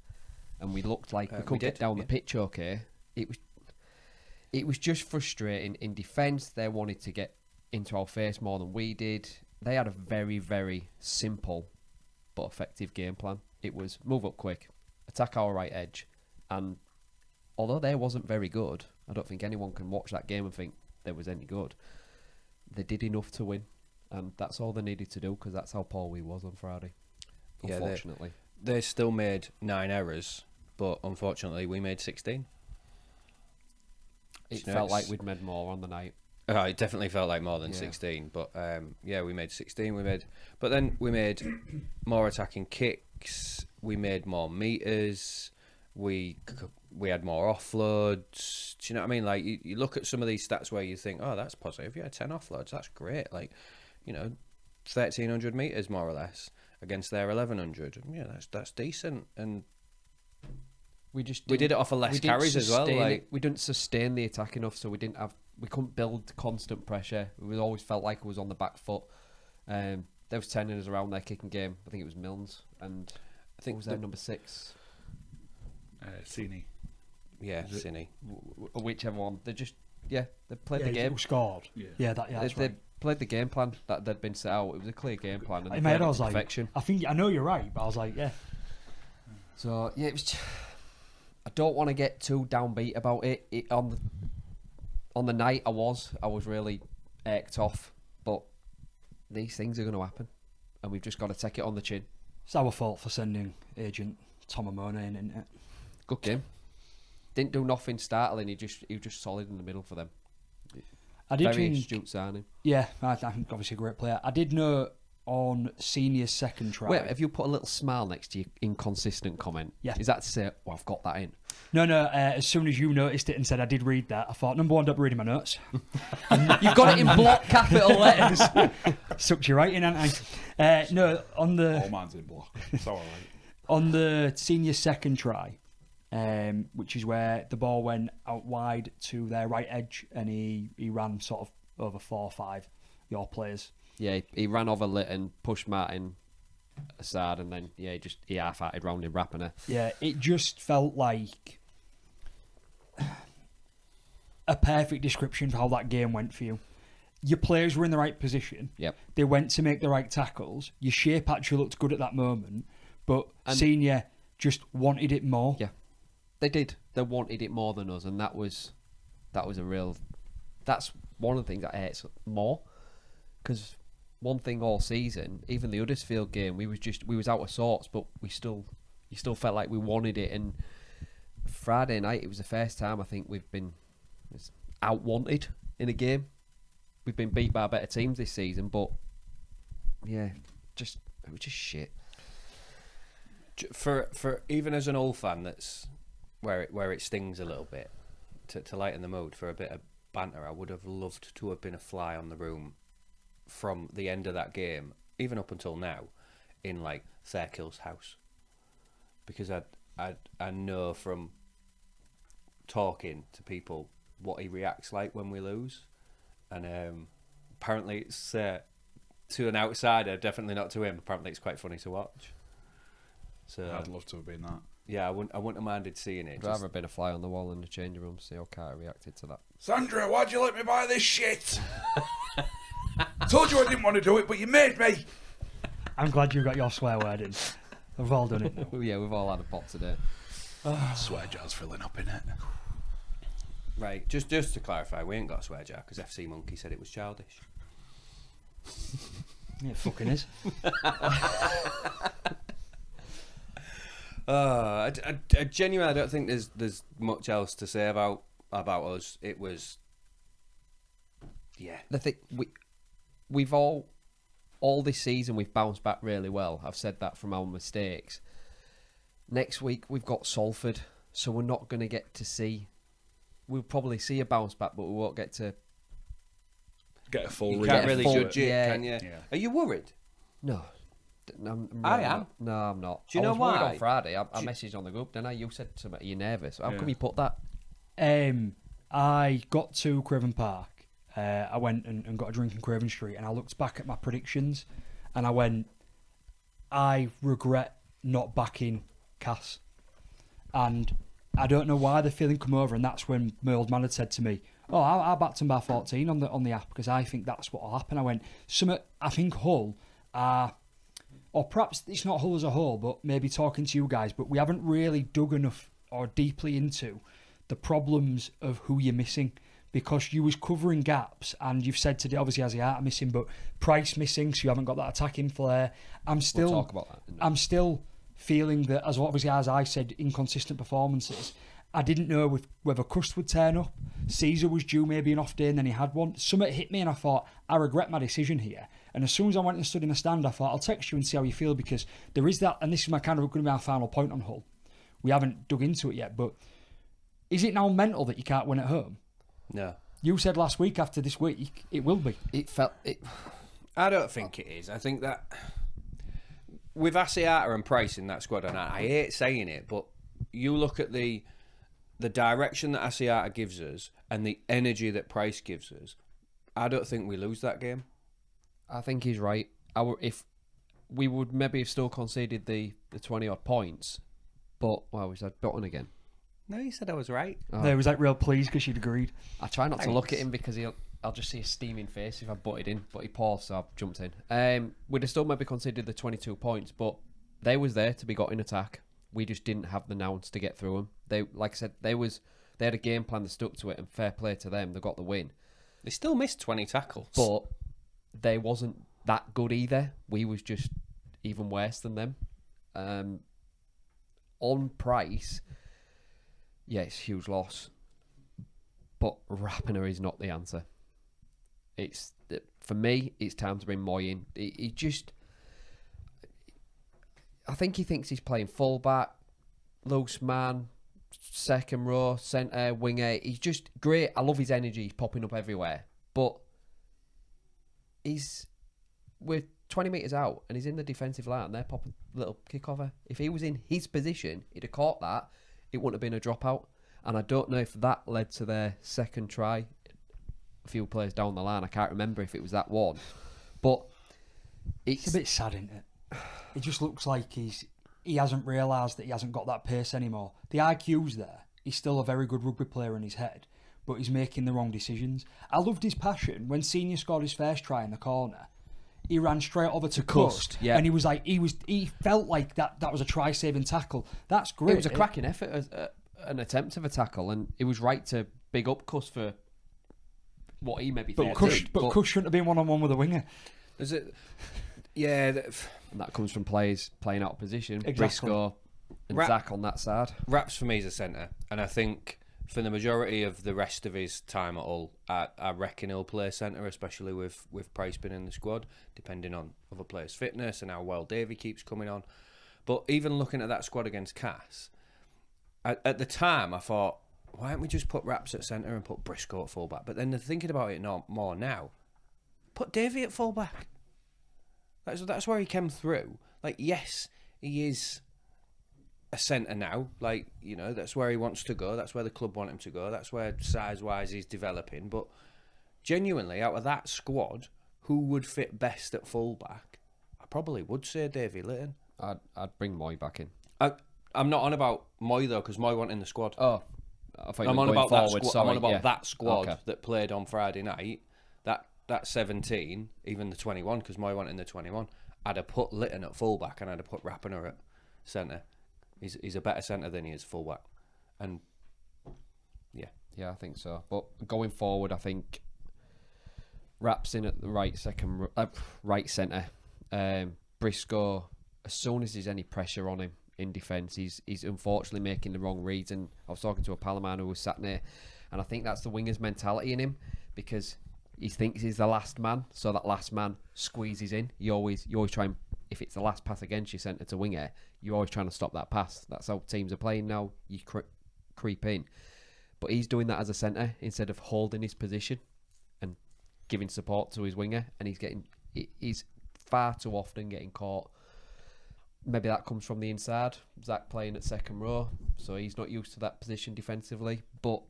And we looked like we could get down the pitch okay. It was just frustrating. In defence, they wanted to get into our face more than we did. They had a very, very simple but effective game plan. It was move up quick, attack our right edge, and although they wasn't very good, I don't think anyone can watch that game and think they was any good. They did enough to win, and that's all they needed to do, because that's how poor we was on Friday. Unfortunately, they still made 9 errors, but unfortunately we made 16. It felt like we'd made more on the night. Oh, it definitely felt like more than 16, but we made 16. But then we made more attacking kicks. We made more meters. We had more offloads. Do you know what I mean? Like you look at some of these stats where you think, oh, that's positive. Yeah, 10 offloads. That's great. Like, 1,300 meters more or less against their 1,100. Yeah, that's decent. And we did it off of less carries as well. Like, we didn't sustain the attack enough, so we couldn't build constant pressure. We always felt like it was on the back foot. There was 10 in us around their kicking game. I think it was Milnes, and I think it was their number 6. Cini. Yeah, Cini. Whichever one. They played the game. Scored. They played the game plan that they'd been set out. It was a clear game plan. And I was perfection. I know you're right, but I was like, yeah. So yeah, it was. I don't want to get too downbeat about it. On the night, I was really ached off, but these things are going to happen, and we've just got to take it on the chin. It's our fault for sending agent Tom Amona in, isn't it? Good game. Didn't do nothing startling. He was just solid in the middle for them. Very astute signing. Yeah, I think obviously a great player. I did know on Senior's second try. Wait, have you put a little smile next to your inconsistent comment? Yeah. Is that to say, well, I've got that in? No. As soon as you noticed it and said I did read that, I thought, number one, don't be reading my notes. You've got it in block capital letters. Sucked you right in, haven't I? No, on the... All man's in block. It's all right. On the Senior's second try, which is where the ball went out wide to their right edge, and he ran sort of over 4 or 5 your players. Yeah, he ran over Litton, pushed Martin aside, and then he half-hearted round him, wrapping her. Yeah, it just felt like a perfect description for how that game went for you. Your players were in the right position. Yep. They went to make the right tackles. Your shape actually looked good at that moment, but Senior just wanted it more. Yeah, they did. They wanted it more than us, and that was a real. That's one of the things that hurts more, because one thing all season, even the Huddersfield game, we was out of sorts, but you still felt like we wanted it. And Friday night, it was the first time I think we've been out-wanted in a game. We've been beat by better teams this season, but yeah, it was just shit. For even as an old fan, that's where it stings a little bit, to lighten the mood for a bit of banter. I would have loved to have been a fly on the room from the end of that game, even up until now, in like Thurkill's house, because I know from talking to people what he reacts like when we lose, and apparently it's to an outsider, definitely not to him. Apparently it's quite funny to watch. So I'd love to have been that. yeah, I wouldn't have minded seeing it. I'd rather have been a fly on the wall in the changing room to see how Carter reacted to that. Sandra, why'd you let me buy this shit? Told you I didn't want to do it, but you made me. I'm glad you got your swear word in. We've all done it. Yeah, we've all had a pot today. Swear jar's filling up in it. Right, just to clarify, we ain't got a swear jar because FC Monkey said it was childish. It fucking is. I genuinely don't think there's much else to say about us. It was, yeah. The thing we've all this season we've bounced back really well. I've said that from our mistakes. Next week we've got Salford, so we're not going to get to see. We'll probably see a bounce back, but we won't get to Get a full You read. can't get a really full- judge it, yeah. can you? Yeah. Are you worried? No. I'm I really am. not. No, I'm not. Do you I know was worried why? on Friday. I Do you- messaged on the group, then you said to me, "Are you nervous?" How Yeah. come you put that? I got to Craven Park. I went and got a drink in Craven Street, and I looked back at my predictions, and I went, I regret not backing Cass. And I don't know why the feeling come over, and that's when my old man had said to me, "Oh, I backed him by 14 on the app because I think that's what will happen." I went, I think Hull are, or perhaps it's not Hull as a whole, but maybe talking to you guys, but we haven't really dug enough or deeply into the problems of who you're missing, because you was covering gaps, and you've said today obviously Asiata missing, but Price missing, so you haven't got that attacking flair. We'll talk about that. I'm still feeling that, as obviously as I said, inconsistent performances. I didn't know whether Cust would turn up. Caesar was due maybe an off day, and then he had one. Something hit me, and I thought, I regret my decision here. And as soon as I went and stood in the stand, I thought, I'll text you and see how you feel, because there is that, and this is my kind of going to be our final point on Hull. We haven't dug into it yet, but is it now mental that you can't win at home? No. You said last week after this week, it will be. I don't think it is. I think that with Asiata and Price in that squad, and I hate saying it, but you look at the direction that Asiata gives us and the energy that Price gives us, I don't think we lose that game. I think he's right. If we would maybe have still conceded the 20 odd points, but well, we said Button again. No, you said I was right. Oh. There was like real pleased because she'd agreed. I try not to look at Thanks. him because I'll just see a steaming face if I butted in, but he paused, so I've jumped in. We'd have still maybe conceded the 22 points, but they was there to be got in attack. We just didn't have the nouns to get through them. They, like I said, they had a game plan that stuck to it, and fair play to them. They got the win, They still missed 20 tackles. but they wasn't that good either. We was just even worse than them. On Price, yeah, it's a huge loss, but Rapiner is not the answer. It's for me. It's time to bring Moy in. He just, I think he thinks he's playing fullback, loose man, second row, centre, winger. He's just great. I love his energy. He's popping up everywhere, but we're 20 metres out and he's in the defensive line. They're popping little kick-over. If he was in his position, he'd have caught that. It wouldn't have been a dropout. And I don't know if that led to their second try a few players down the line. I can't remember if it was that one. But It's a bit sad, isn't it? It just looks like he hasn't realised that he hasn't got that pace anymore. The IQ's there. He's still a very good rugby player in his head, but he's making the wrong decisions. I loved his passion. When Senior scored his first try in the corner, he ran straight over to Cust, yeah. and he felt like that was a try-saving tackle. That's great. it was a cracking effort, an attempt of a tackle, and it was right to big up Cuss for what he maybe But thought. Cust shouldn't have been one-on-one with a winger. Is it? Yeah. And that comes from players playing out of position. Exactly. Briscoe and Zach on that side. Raps for me is a centre, and I think for the majority of the rest of his time at Hull, I reckon he'll play centre, especially with Price being in the squad, depending on other players' fitness and how well Davey keeps coming on. But even looking at that squad against Cass, at the time I thought, why don't we just put Raps at centre and put Briscoe at fullback? But then they're thinking about it more now. Put Davey at fullback. That's where he came through. Like, yes, he is a centre now. Like, you know, that's where he wants to go. That's where the club want him to go. That's where size-wise he's developing. But genuinely, out of that squad, who would fit best at fullback? I probably would say Davey Litton. I'd bring Moy back in. I'm not on about Moy though, because Moy wasn't in the squad. Oh, I thought you I'm were on going about forward. that. Sorry, I'm on about yeah. that squad Okay. that played on Friday night. That 17, even the 21, because Moy wasn't in the 21. I'd have put Litton at fullback and I'd have put Rapiner at centre. He's a better centre than he is fullback, and Yeah, I think so. But going forward, I think Raps in at the right centre. Briscoe, as soon as there's any pressure on him in defence, he's unfortunately making the wrong reads. And I was talking to a pal of mine who was sat there, and I think that's the winger's mentality in him, because he thinks he's the last man, so that last man squeezes in. You always try and, if it's the last pass against your centre to winger, you're always trying to stop that pass. That's how teams are playing now. You creep in. But he's doing that as a centre instead of holding his position and giving support to his winger, and he's far too often getting caught. Maybe that comes from the inside. Zach playing at second row, so he's not used to that position defensively. But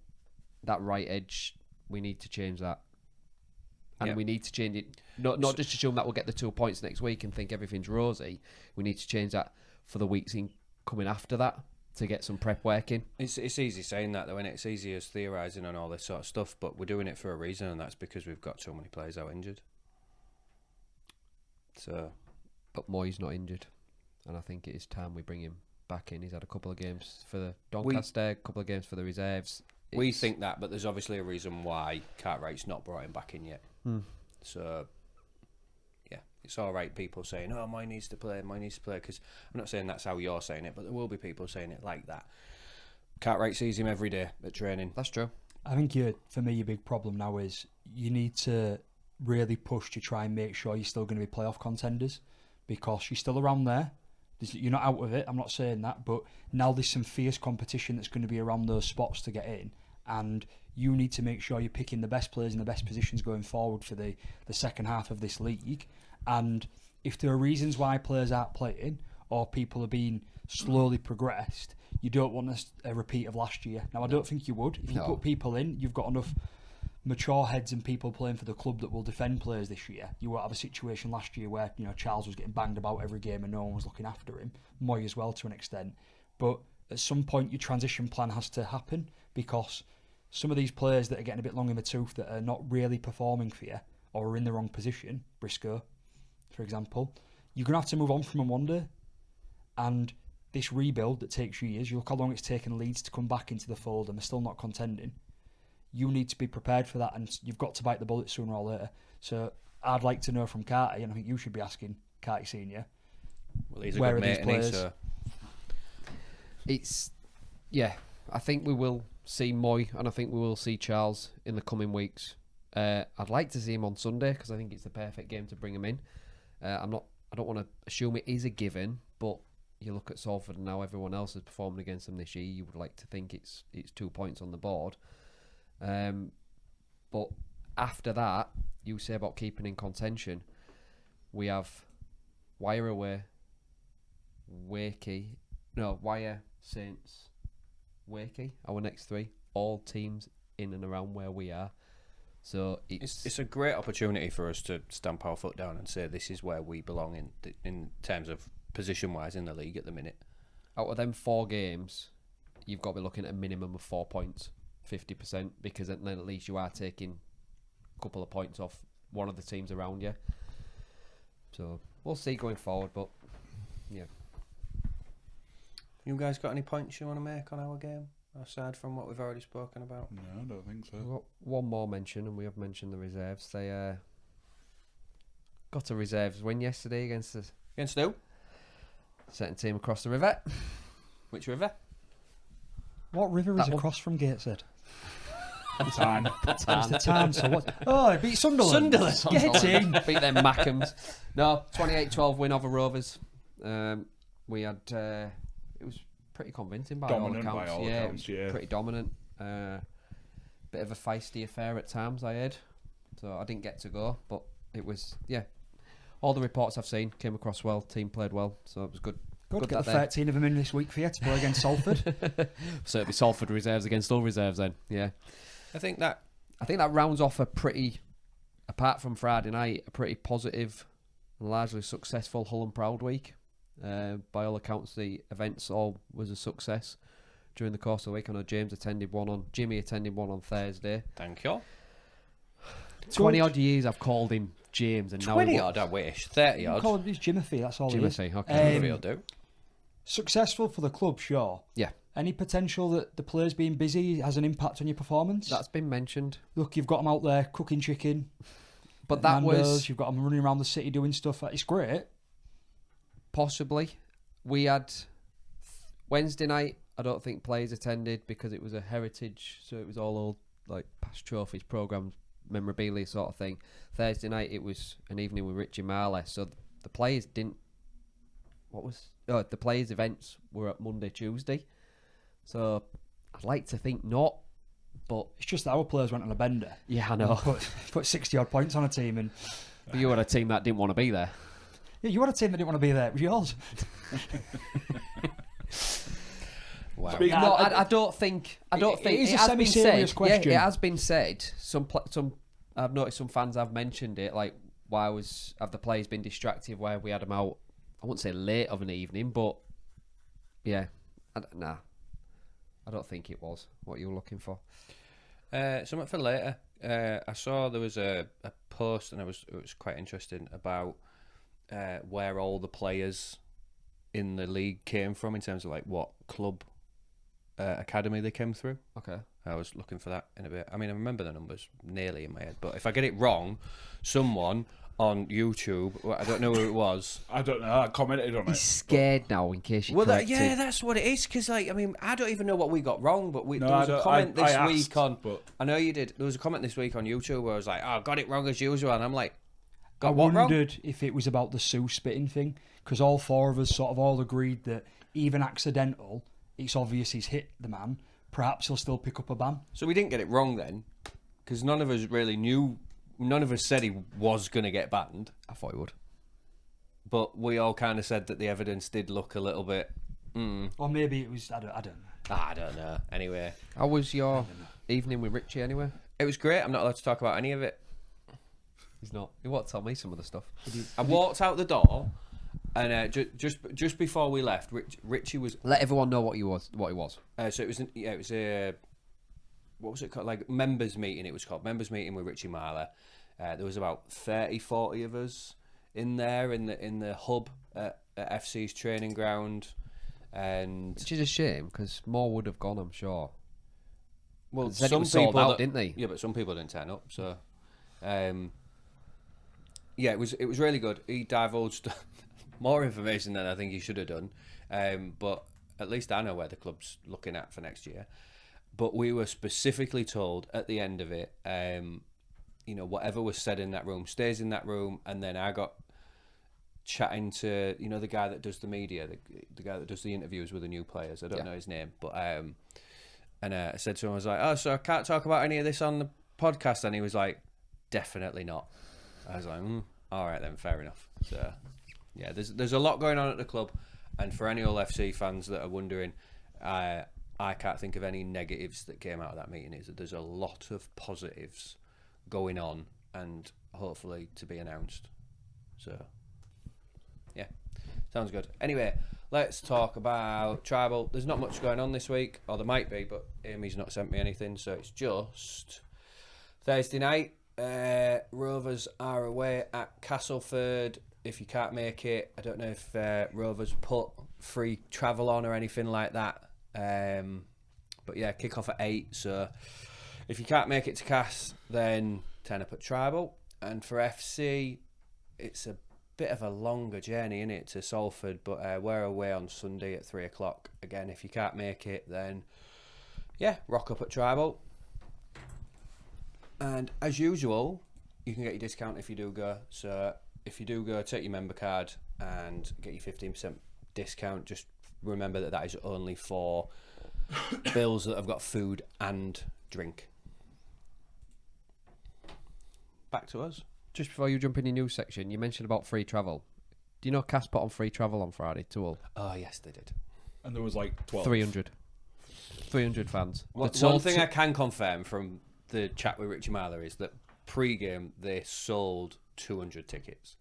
that right edge, we need to change that. And we need to change it, not just assume that we'll get the 2 points next week and think everything's rosy. We need to change that for the weeks coming after that to get some prep work in. it's easy saying that though, and it's easy as theorising and all this sort of stuff. But we're doing it for a reason, and that's because we've got so many players out injured. So, But Moy's not injured, and I think it is time we bring him back in. He's had a couple of games for the Doncaster, a couple of games for the reserves. we think that, but there's obviously a reason why Cartwright's not brought him back in yet. So, yeah, it's all right. People saying, "Oh, Moy needs to play," because I'm not saying that's how you're saying it, but there will be people saying it like that. Cartwright sees him every day at training. That's true. I think for me, your big problem now is you need to really push to try and make sure you're still going to be playoff contenders, because you're still around there. You're not out of it, I'm not saying that, but now there's some fierce competition that's going to be around those spots to get in, and you need to make sure you're picking the best players in the best positions going forward for the second half of this league. And if there are reasons why players aren't playing or people are being slowly progressed, you don't want a repeat of last year. Now, I don't think you would. If you put people in, you've got enough mature heads and people playing for the club that will defend players this year. You won't have a situation last year where, you know, Charles was getting banged about every game and no one was looking after him. Moy as well to an extent. But at some point your transition plan has to happen, because some of these players that are getting a bit long in the tooth that are not really performing for you or are in the wrong position, Briscoe, for example, you're going to have to move on from them one day. And this rebuild that takes years, you look how long it's taken Leeds to come back into the fold and they're still not contending. You need to be prepared for that, and you've got to bite the bullet sooner or later. So I'd like to know from Carty, and I think you should be asking Carty Senior, Well, he's a where good are these mate, and he's It's, yeah, I think we will see Moy, and I think we will see Charles in the coming weeks. I'd like to see him on Sunday, because I think it's the perfect game to bring him in. I don't want to assume it is a given, but you look at Salford and now everyone else has performed against them this year. You would like to think it's 2 points on the board. But after that, you say about keeping in contention, we have Wire away, Wire, Saints, Wakey, our next three, all teams in and around where we are. So it's a great opportunity for us to stamp our foot down and say this is where we belong in terms of position wise in the league at the minute. Out of them 4 games, you've got to be looking at a minimum of 4 points, 50%, because then at least you are taking a couple of points off one of the teams around you. So we'll see going forward, but yeah. You guys got any points you want to make on our game aside from what we've already spoken about? No, I don't think so. We've got one more mention, and we have mentioned the reserves. They got a reserves win yesterday against the Against who? second team across the river. Which river? What river That is one. across from Gateshead? Time. It's the Tarn, so what? Oh, it beat Sunderland. Get in. Beat them Mackhams. No, 28-12 win over Rovers. We had it was pretty convincing by Dominant all by accounts. all yeah, accounts, it was yeah. pretty dominant. Bit of a feisty affair at times, I heard. So I didn't get to go, but it was, yeah. All the reports I've seen came across well. Team played well, so it was good. Good, Good get the that 13 of them in this week for you to play against Salford. So it'll be Salford reserves against all reserves then. Yeah. I think that rounds off a pretty, apart from Friday night, a pretty positive and largely successful Hull and Proud week. By all accounts, the events all was a success during the course of the week. I know Jimmy attended one on Thursday. Thank you. 20 odd years I've called him James, and 20 now odd, I wish. 30 odd. Call him just Jimothy, that's all he is. Jimothy, okay. Maybe I'll do. Successful for the club, sure. Yeah, Any potential that the players being busy has an impact on your performance? that's been mentioned. Look, you've got them out there cooking chicken. But that Nando's, was you've got them running around the city doing stuff. It's great. possibly. We had Wednesday night, I don't think players attended because it was a heritage, so it was all old, like past trophies, programmes, memorabilia sort of thing. Thursday night, it was an evening with Richie Marley, so the players didn't. The players' events were at Monday, Tuesday. So I'd like to think not, but It's just that our players went on a bender. yeah, I know. Put 60 odd points on a team, and But you had a team that didn't want to be there. yeah, you had a team that didn't want to be there. It was yours. Wow. Speaking No, of- I don't think. It is a has been semi-serious said. question. Yeah, it has been said. Some I've noticed some fans have mentioned it. Like, why have the players been distracted? Why we had them out? I wouldn't say late of an evening, but yeah, I don't think it was what you were looking for. Something for later. I saw there was a post, and it was quite interesting about where all the players in the league came from in terms of like what club academy they came through. Okay. I was looking for that in a bit. I mean, I remember the numbers nearly in my head, but if I get it wrong, someone on YouTube, I don't know who it was. I don't know. I commented on He's it. scared now in case you Well, correct yeah, it. that's what it is. Because, like, I mean, I don't even know what we got wrong, but No, there was I a don't- comment I this asked, week on. but- I know you did. There was a comment this week on YouTube where I was like, "Oh, I got it wrong as usual," and I'm like, I "Got what wrong?" wondered if it was about the Sue spitting thing, because all four of us sort of all agreed that even accidental, it's obvious he's hit the man. Perhaps he'll still pick up a ban. So we didn't get it wrong then, because none of us really knew. None of us said he was going to get banned, I thought he would. but we all kind of said that the evidence did look a little bit. Or maybe it was, I don't know. I don't know. Anyway, How was your evening with Richie anyway? it was great. I'm not allowed to talk about any of it. He's not. He won't tell me some of the stuff. I walked out the door, and just before we left, Richie was. Let everyone know what he was. What he was. So it was. It was a. What was it called? Like members meeting. It was called members meeting with Richie Marler. There was about 30, 40 of us in there in the hub at FC's training ground, and Which is a shame because more would have gone, I'm sure. well, They said it some was sold people out, didn't they? Yeah, but some people didn't turn up. So, yeah, it was really good. He divulged more information than I think he should have done, but at least I know where the club's looking at for next year. But we were specifically told at the end of it, whatever was said in that room stays in that room. And then I got chatting to, the guy that does the media, the guy that does the interviews with the new players. I don't know his name, but and I said to him, I was like, "Oh, so I can't talk about any of this on the podcast?" And he was like, "Definitely not." I was like, "All right then, fair enough." So yeah, there's a lot going on at the club, and for any Hull FC fans that are wondering, I can't think of any negatives that came out of that meeting. There's a lot of positives going on, and hopefully to be announced. So, yeah, sounds good. Anyway, let's talk about Tribal. There's not much going on this week, or there might be, but Amy's not sent me anything, so it's just Thursday night. Rovers are away at Castleford. If you can't make it, I don't know if Rovers put free travel on or anything like that. But yeah, kick off at 8. So if you can't make it to Cass, then turn up at Tribal. And for FC, it's a bit of a longer journey, innit, to Salford. But we're away on Sunday at 3 o'clock. Again, if you can't make it, then yeah, rock up at Tribal. And as usual, you can get your discount if you do go. So if you do go, take your member card and get your 15% discount. Just remember that is only for bills that have got food and drink. Back to us. Just before you jump in your news section, you mentioned about free travel. Do you know Cass put on free travel on Friday to Hull? Oh, yes, they did. And there was like 12. 300 fans. One thing I can confirm from the chat with Richie Marler is that pre-game they sold 200 tickets.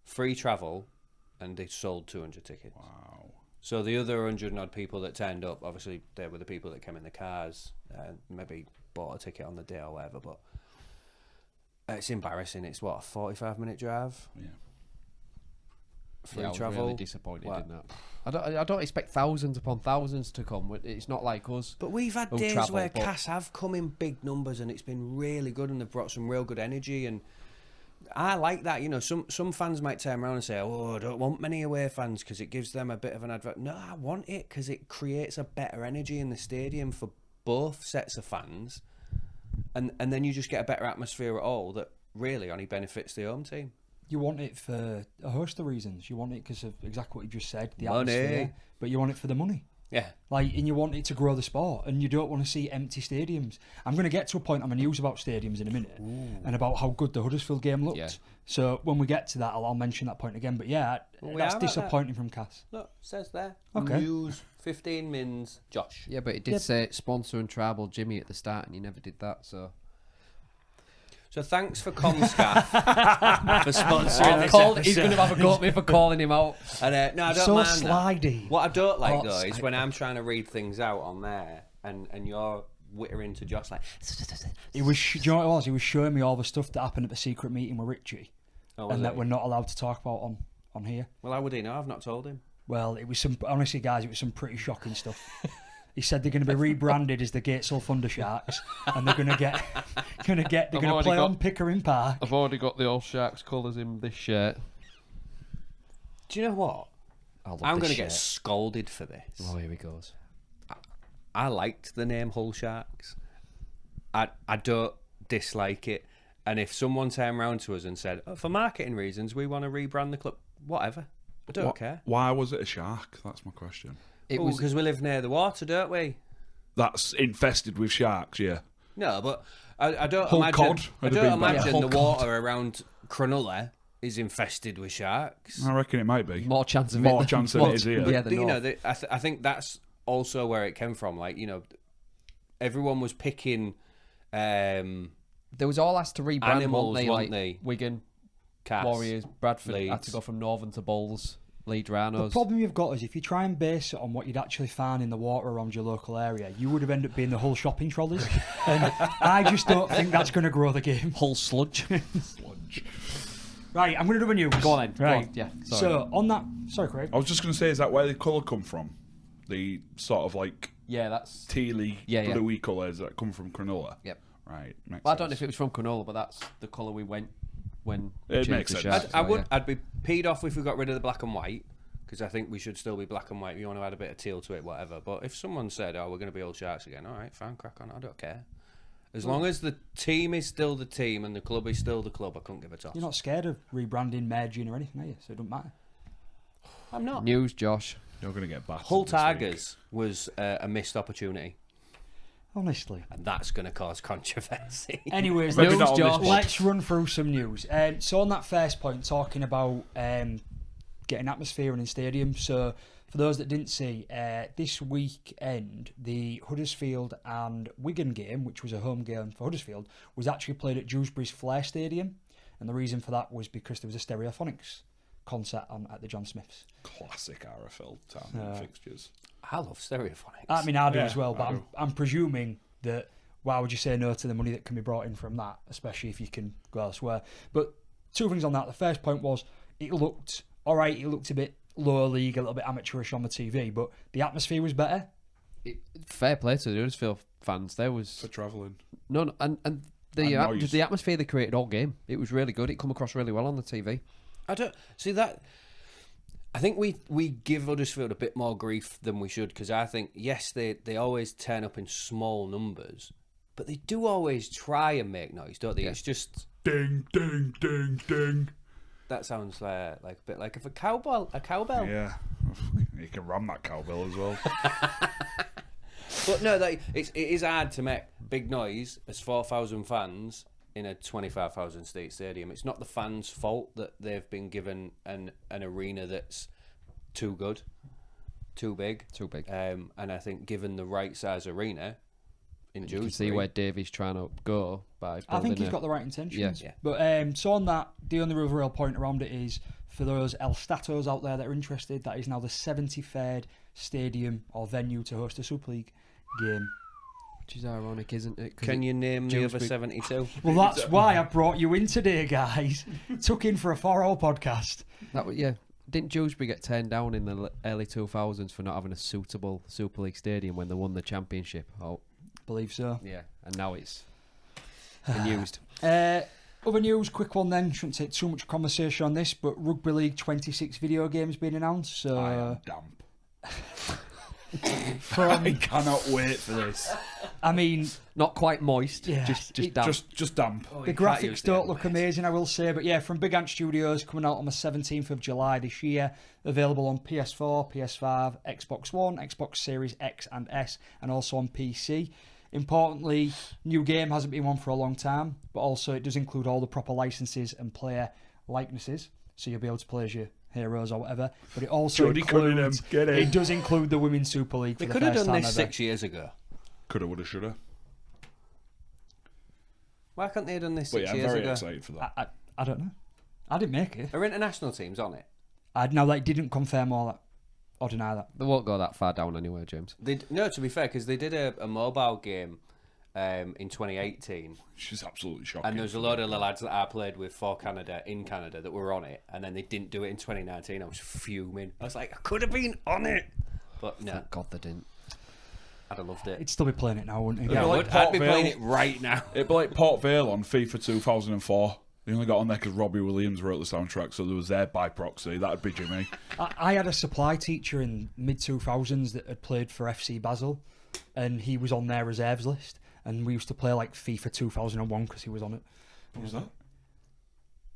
Free travel, and they sold 200 tickets. Wow. So the other 100 and odd people that turned up, obviously they were the people that came in the cars, maybe bought a ticket on the day or whatever, but it's embarrassing. It's what, a 45-minute drive? Yeah. Free I was travel. really disappointed in that. I don't expect thousands upon thousands to come. It's not like us. But we've had who days travel, where but- Cass have come in big numbers and it's been really good and they've brought some real good energy, and I like that. You know, some fans might turn around and say, oh, I don't want many away fans because it gives them a bit of an advert. No, I want it because it creates a better energy in the stadium for both sets of fans, and then you just get a better atmosphere at all that really only benefits the home team. You want it for a host of reasons. You want it because of exactly what you just said, the Money. atmosphere, but you want it for the money. Yeah. And you want it to grow the sport, and you don't want to see empty stadiums. I'm going to get to a point on my news about stadiums in a minute, and about how good the Huddersfield game looked. Yeah. So when we get to that, I'll mention that point again. But yeah, We that's are at that. disappointing from Cass. Look, says there. Okay. News 15 mins. Josh. Yeah, but it did say sponsor and tribal Jimmy at the start, and you never did that. So thanks for Comscaff for sponsoring this episode. he's going to have a go at me for calling him out. And, no, I don't So mind that. slidey. What I don't like Oh, though is when I'm trying to read things out on there and you're wittering to Josh like. He was, do you know what it was? He was showing me all the stuff that happened at the secret meeting with Richie, Oh, was and that it? we're not allowed to talk about on here. Well, how would he know? I've not told him. Well, it was honestly, guys, it was some pretty shocking stuff. He said they're going to be rebranded as the Gatesville Thunder Sharks, and they're going to play on Pickering Park. I've already got the old Sharks colours in this shirt. Do you know what? I'm going to get scolded for this. Oh, here he goes. I liked the name Hull Sharks. I don't dislike it. And if someone turned around to us and said, oh, for marketing reasons, we want to rebrand the club, whatever. I don't care. Why was it a shark? That's my question. It was because we live near the water, don't we? That's infested with sharks, yeah. No, but I don't Hull imagine. cod. I I'd have don't been back. imagine Hull the cod. water around Cronulla is infested with sharks. I reckon it might be. more chance of More it. chance of it is here. Yeah, But, the you know, north. I think that's also where it came from. Like, you know, everyone was picking They was all asked to rebrand, animals, weren't they? weren't Like they? Wigan, Cass, Warriors, Bradford had Leeds. to go from Northern to Bowls, Leeds The Rhinos. problem you've got is if you try and base it on what you'd actually find in the water around your local area, you would have ended up being the whole shopping trolleys. And I just don't think that's going to grow the game. Hull sludge. Right, I'm going to do a news. Go on then. Go Right. on. Yeah. Sorry. So on that, sorry, Craig. I was just going to say, is that where the colour come from? The sort of like yeah, that's. tealy, Yeah. bluey colours that come from Cronulla? Yep. Right. Makes Well, I don't know sense. if it was from Cronulla, but that's the colour we went when. It we changed makes the sense. shirt, I so, would. yeah. I'd be peed off if we got rid of the black and white, because I think we should still be black and white. You want to add a bit of teal to it, whatever. But if someone said, "Oh, we're going to be Old Sharks again," all right, fine, crack on. I don't care. As long as the team is still the team and the club is still the club, I couldn't give a toss. You're not scared of rebranding, merging, or anything, are you? So it doesn't matter. I'm not. News, Josh. You're going to get battered. Hull this week. Tigers was a missed opportunity, Honestly. and that's going to cause controversy. Anyways, Maybe News, not on this Josh. one. let's run through some news. So on that first point, talking about getting atmosphere in stadium. So for those that didn't see, this weekend the Huddersfield and Wigan game, which was a home game for Huddersfield, was actually played at Dewsbury's Flair Stadium, and the reason for that was because there was a Stereophonics concert on at the John Smiths. Classic RFL town fixtures. I love Stereophonics. I mean, I do Yeah, as well, but I do. I'm presuming that why would you say no to the money that can be brought in from that, especially if you can go elsewhere. But two things on that. The first point was it looked all right. It looked a bit lower league, a little bit amateurish on the TV, but the atmosphere was better. Fair play to the Huddersfield fans. There was For travelling. no, and And the noise. the atmosphere they created all game. It was really good. It come across really well on the TV. I don't see that. I think we give Huddersfield a bit more grief than we should, because I think, yes, they always turn up in small numbers, but they do always try and make noise, don't they? Yeah. It's just Ding, ding, ding, ding. that sounds like a bit like if a cowbell. Yeah. You can ram that cowbell as well. But no, it is hard to make big noise as 4,000 fans in a 25,000 seat stadium. It's not the fans' fault that they've been given an arena that's too good, too big. And I think given the right size arena in Dewsbury, You can see where Davey's trying to go by. I think he's got the right intentions. Yeah. But so on that, the only other real point around it is for those El Statos out there that are interested, that is now the 73rd stadium or venue to host a Super League game. Which is ironic, isn't it? Can you name the other Dewsbury- 72? Well, that's why I brought you in today, guys. Took in for a 4-hour podcast. Didn't Dewsbury get turned down in the early 2000s for not having a suitable Super League stadium when they won the championship? Oh, Believe so. yeah. And now it's been used. Other news, quick one then. Shouldn't take too much conversation on this, but Rugby League 26 video games being announced. So I am damp. I cannot wait for this. I mean, Not quite moist. Yeah. Just damp. Just damp. the graphics don't look amazing, I will say, but yeah, from Big Ant Studios, coming out on the 17th of July this year, available on PS4, PS5, Xbox One, Xbox Series X and S, and also on PC. Importantly, new game hasn't been one for a long time, but also it does include all the proper licenses and player likenesses, so you'll be able to play as your heroes or whatever. But it also Jodie Cunningham, includes, get it. it does include the Women's Super League. They for could the have first done time this ever. 6 years ago. Coulda, woulda, shoulda. Why can't they have done this But 6 yeah, I'm years very ago? excited for that. I don't know. I didn't make it. Are international teams on it? No, they didn't confirm all that or deny that. They won't go that far down anyway, James. No, to be fair, because they did a mobile game in 2018, She's absolutely shocking. and there was a load of the lads that I played with for Canada in Canada that were on it, and then they didn't do it in 2019. I was fuming. I was like, I could have been on it, but no, Thank God they didn't. I'd have loved it. He'd still be playing it now, wouldn't he? Yeah, I like would. I'd be Port playing Vale. it right now. It'd be like Port Vale on FIFA 2004. They only got on there because Robbie Williams wrote the soundtrack, so there was there by proxy. That'd be Jimmy. I had a supply teacher in mid-2000s that had played for FC Basel, and he was on their reserves list, and we used to play like FIFA 2001 because he was on it. What was that?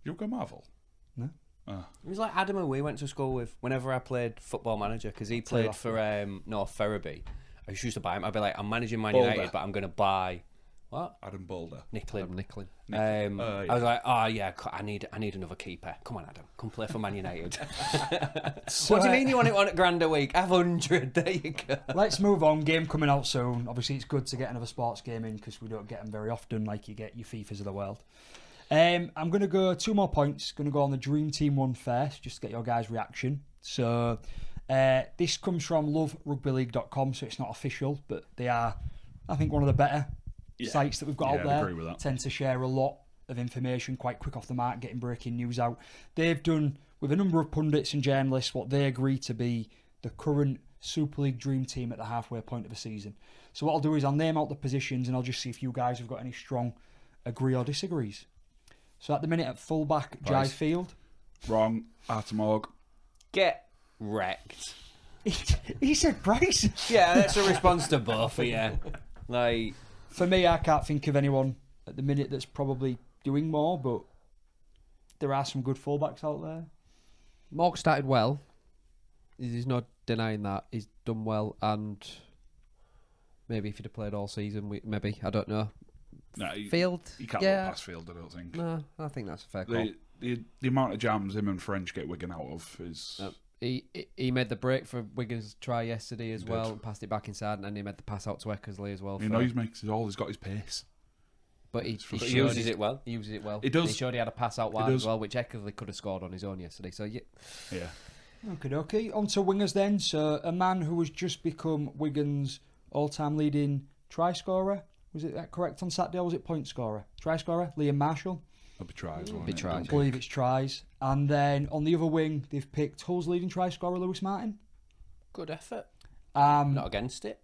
Yoga Marvel? No. It was like Adam, who we went to school with. Whenever I played Football Manager, because he played for North Ferriby, I used to buy him. I'd be like, I'm managing Man Boulder. United, but I'm going to buy what? Adam Boulder. Nicklin. Nickling. I yeah. was like, oh yeah, I need another keeper. Come on, Adam, come play for Man United. So, What do you mean you want it on $1,000 a week? Have 100. There you go. Let's move on. Game coming out soon. Obviously, it's good to get another sports game in because we don't get them very often, like you get your FIFAs of the world. I'm going to go 2 more points. Going to go on the Dream Team one first, just to get your guys' reaction. So, this comes from loverugbyleague.com, so it's not official, but they are, I think, one of the better sites that we've got out I'd there. agree with that. Tend to share a lot of information quite quick off the mark, getting breaking news out. They've done, with a number of pundits and journalists, what they agree to be the current Super League Dream Team at the halfway point of the season. So what I'll do is I'll name out the positions and I'll just see if you guys have got any strong agree or disagrees. So at the minute at fullback, Jai Price. Field. Wrong. Artemog. Get wrecked. He said Price. Yeah, that's a response to both of you. Like, For me, I can't think of anyone at the minute that's probably doing more, but there are some good fullbacks out there. Morg started well. He's not denying that. He's done well, and maybe if he'd have played all season, maybe, I don't know. No, Field? you can't Yeah. look past Field, I don't think. No, I think that's a fair call. The amount of jams him and French get Wigan out of is... He made the break for Wigan's try yesterday as He well, did. and passed it back inside, and then he made the pass out to Eckersley as well. He knows he makes it all. He's got his pace. But he But he showed uses his- it well. He uses it well. He does. And he showed he had a pass out wide does. as well, which Eckersley could have scored on his own yesterday. So yeah, Yeah. Okay. On to wingers then. So a man who has just become Wigan's all-time leading try scorer. Was it that correct on Saturday or was it point scorer? Try scorer, Liam Marshall. I'll be tries. Be tries. I believe it's tries. And then on the other wing, they've picked Hull's leading try scorer, Lewis Martin. good effort. Um, Not against it.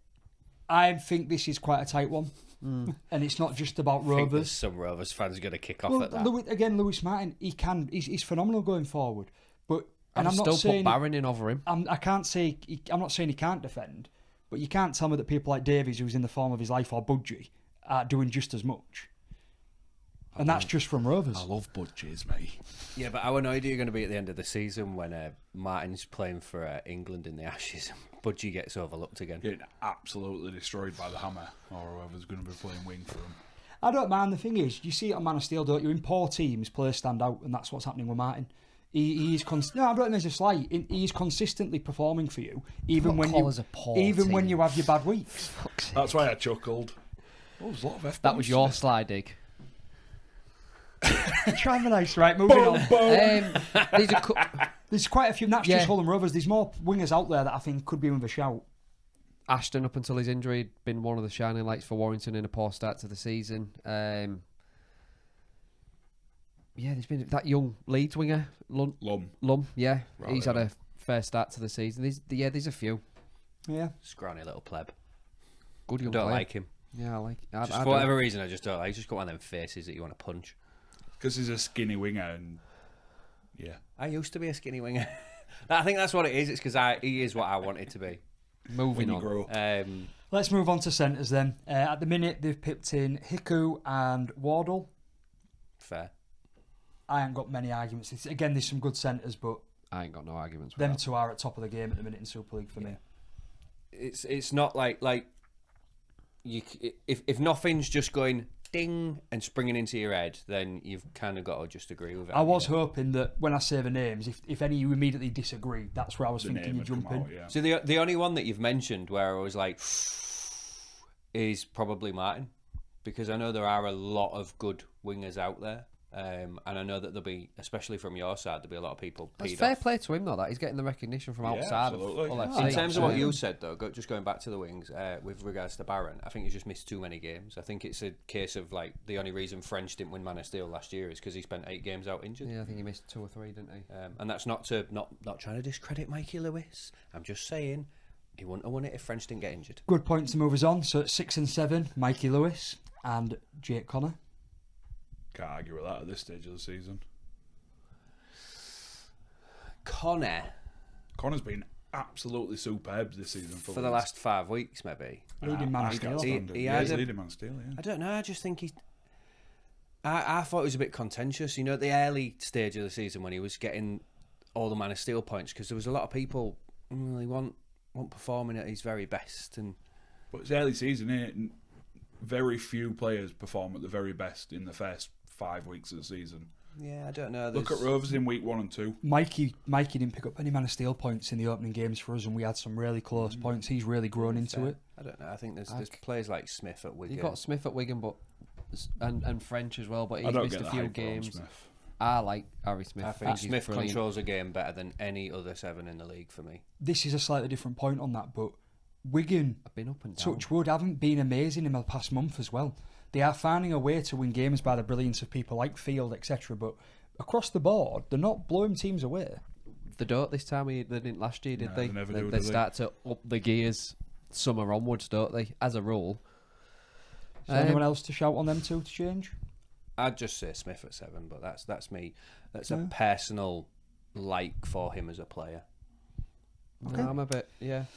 I think this is quite a tight one. And it's not just about I think there's Rovers. some Rovers fans going to kick off Well, at that. Lewis Martin, he's phenomenal going forward. But and I'd I'm not still saying put Barron in over him. I'm not saying he can't defend, but you can't tell me that people like Davies, who's in the form of his life, or Budgie, are doing just as much. And that's just from Rovers. I love budgies, mate. Yeah, but how annoyed are you going to be at the end of the season when Martin's playing for England in the Ashes and Budgie gets overlooked again. Getting absolutely destroyed by the hammer or whoever's going to be playing wing for him. I don't mind. The thing is, you see it on Man of Steel, don't you? In poor teams, players stand out, and that's what's happening with Martin. He's no, I don't think there's a slight. He's consistently performing for you, even when you have your bad weeks. That's why I chuckled. Oh, there's a lot of F-bombs. That was your slide dig. Try and be nice, right? Moving on. There's quite a few. That's just Hull and Rovers. There's more wingers out there that I think could be with a shout. Ashton, up until his injury, had been one of the shining lights for Warrington in a poor start to the season. There's been that young Leeds winger, Lum. Yeah, right, he's had a fair start to the season. There's a few. Yeah, scrawny little pleb. Good young I don't player. like him. Yeah, I like. For whatever reason, I just don't like. He's just got one of them faces that you want to punch. Because he's a skinny winger, and I used to be a skinny winger. I think that's what it is. It's because he is what I wanted to be. Moving on. Let's move on to centres then. At the minute, they've pipped in Hiku and Wardle. Fair. I ain't got many arguments. Again, there's some good centres, but I ain't got no arguments with them that. Two are at top of the game at the minute in Super League for me. It's not like you. If nothing's just going ding and springing into your head, then you've kind of got to just agree with it. I was hoping that when I say the names, if any you immediately disagree, that's where I was thinking you jump in. So the only one that you've mentioned where I was like is probably Martin, because I know there are a lot of good wingers out there. And I know that there'll be, especially from your side, there'll be a lot of people peed off. Fair play to him, though, that he's getting the recognition from outside of Hull FC. In terms of what you said, though, just going back to the wings, with regards to Barron, I think he's just missed too many games. I think it's a case of, like, the only reason French didn't win Man of Steel last year is because he spent 8 games out injured. Yeah, I think he missed 2 or 3, didn't he? And that's not trying to discredit Mikey Lewis. I'm just saying he wouldn't have won it if French didn't get injured. Good point to move us on. So at 6 and 7, Mikey Lewis and Jake Connor. Can't argue with that at this stage of the season. Connor's been absolutely superb this season for the last 5 weeks, maybe. Leading Man of Steel. He's leading Man of Steel, yeah. I don't know. I just think I thought it was a bit contentious. You know, at the early stage of the season when he was getting all the Man of Steel points, because there was a lot of people really weren't performing at his very best. But it's early season, isn't it? And very few players perform at the very best in the first 5 weeks of the season. Yeah, I don't know. Look at Rovers in week 1 and 2. Mikey didn't pick up any Man of Steel points in the opening games for us, and we had some really close points. He's really grown into it. I don't know. I think there's players like Smith at Wigan. You've got Smith at Wigan, but and French as well, but he's missed a few games. I like Harry Smith. I think Smith controls a game better than any other 7 in the league for me. This is a slightly different point on that, but Wigan, I've been up and down. touch wood, haven't been amazing in the past month as well. They are finding a way to win games by the brilliance of people like Field, etc. But across the board, they're not blowing teams away. They don't this time. They didn't last year, did they? They never do. They start to up the gears summer onwards, don't they? As a rule. Is there anyone else to shout on them two to change? I'd just say Smith at 7, but that's me. That's a personal like for him as a player. Okay. No, I'm a bit,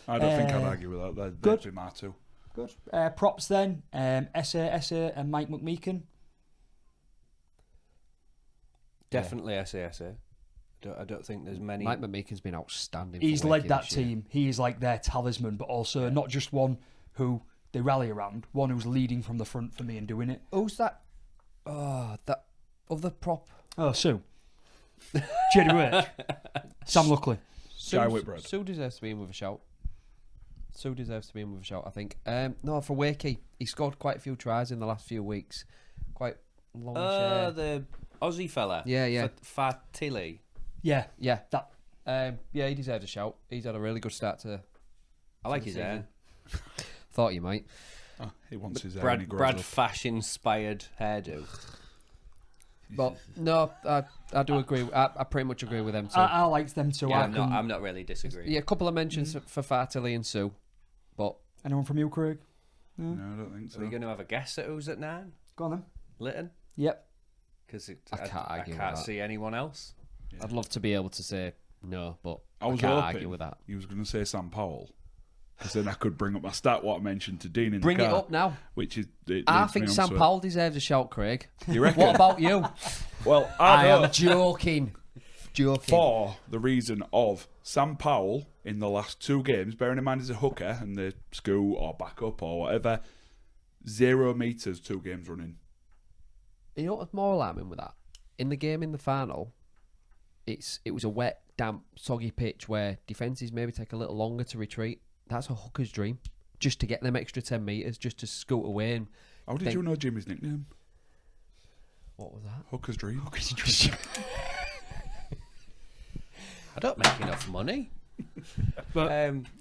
I don't think I'd argue with that. They'd be my two. Good. Props then. Essa and Mike McMeekin. Definitely Essa. I don't think there's many. Mike McMeekin's been outstanding. He's led that team. He is like their talisman, but also not just one who they rally around, one who's leading from the front for me and doing it. Who's that? Oh, that other prop. Oh, Sue. Jerry Rich. Sam Luckley. Guy Whitbread. Sue deserves to be in with a shout. I think. No, for Wakey, he scored quite a few tries in the last few weeks. Quite long share. The Aussie fella. Yeah. Fatili. Yeah. That. He deserves a shout. He's had a really good start to. I like his hair. Thought you might. Oh, he wants his hair. When he grows Brad up. Fash inspired hairdo. But no, I do agree. I pretty much agree with them too. I liked them too. Yeah, I'm not really disagreeing. Yeah, a couple of mentions for Fartilly and Sue. But anyone from you, Craig? No, I don't think so. Are we going to have a guess at who's at 9? Go on then. Lytton? Yep. Because I can't see anyone else. Yeah. I'd love to be able to say no, but I can't argue with that. He was going to say Sam Powell. Because then I could bring up my stat, what I mentioned to Dean in bring the car. Bring it up now. Which is... I think Sam Powell deserves a shout, Craig. You reckon? What about you? Well, I am joking. joking. For the reason of Sam Powell in the last 2 games, bearing in mind he's a hooker and they scoot or back up or whatever, 0 metres 2 games running. You know what's more alarming with that? In the game in the final, it was a wet, damp, soggy pitch where defences maybe take a little longer to retreat. That's a hooker's dream. Just to get them extra 10 metres, just to scoot away. And How did you know Jimmy's nickname? what was that? Hooker's Dream. Hooker's dream. I don't make enough money. But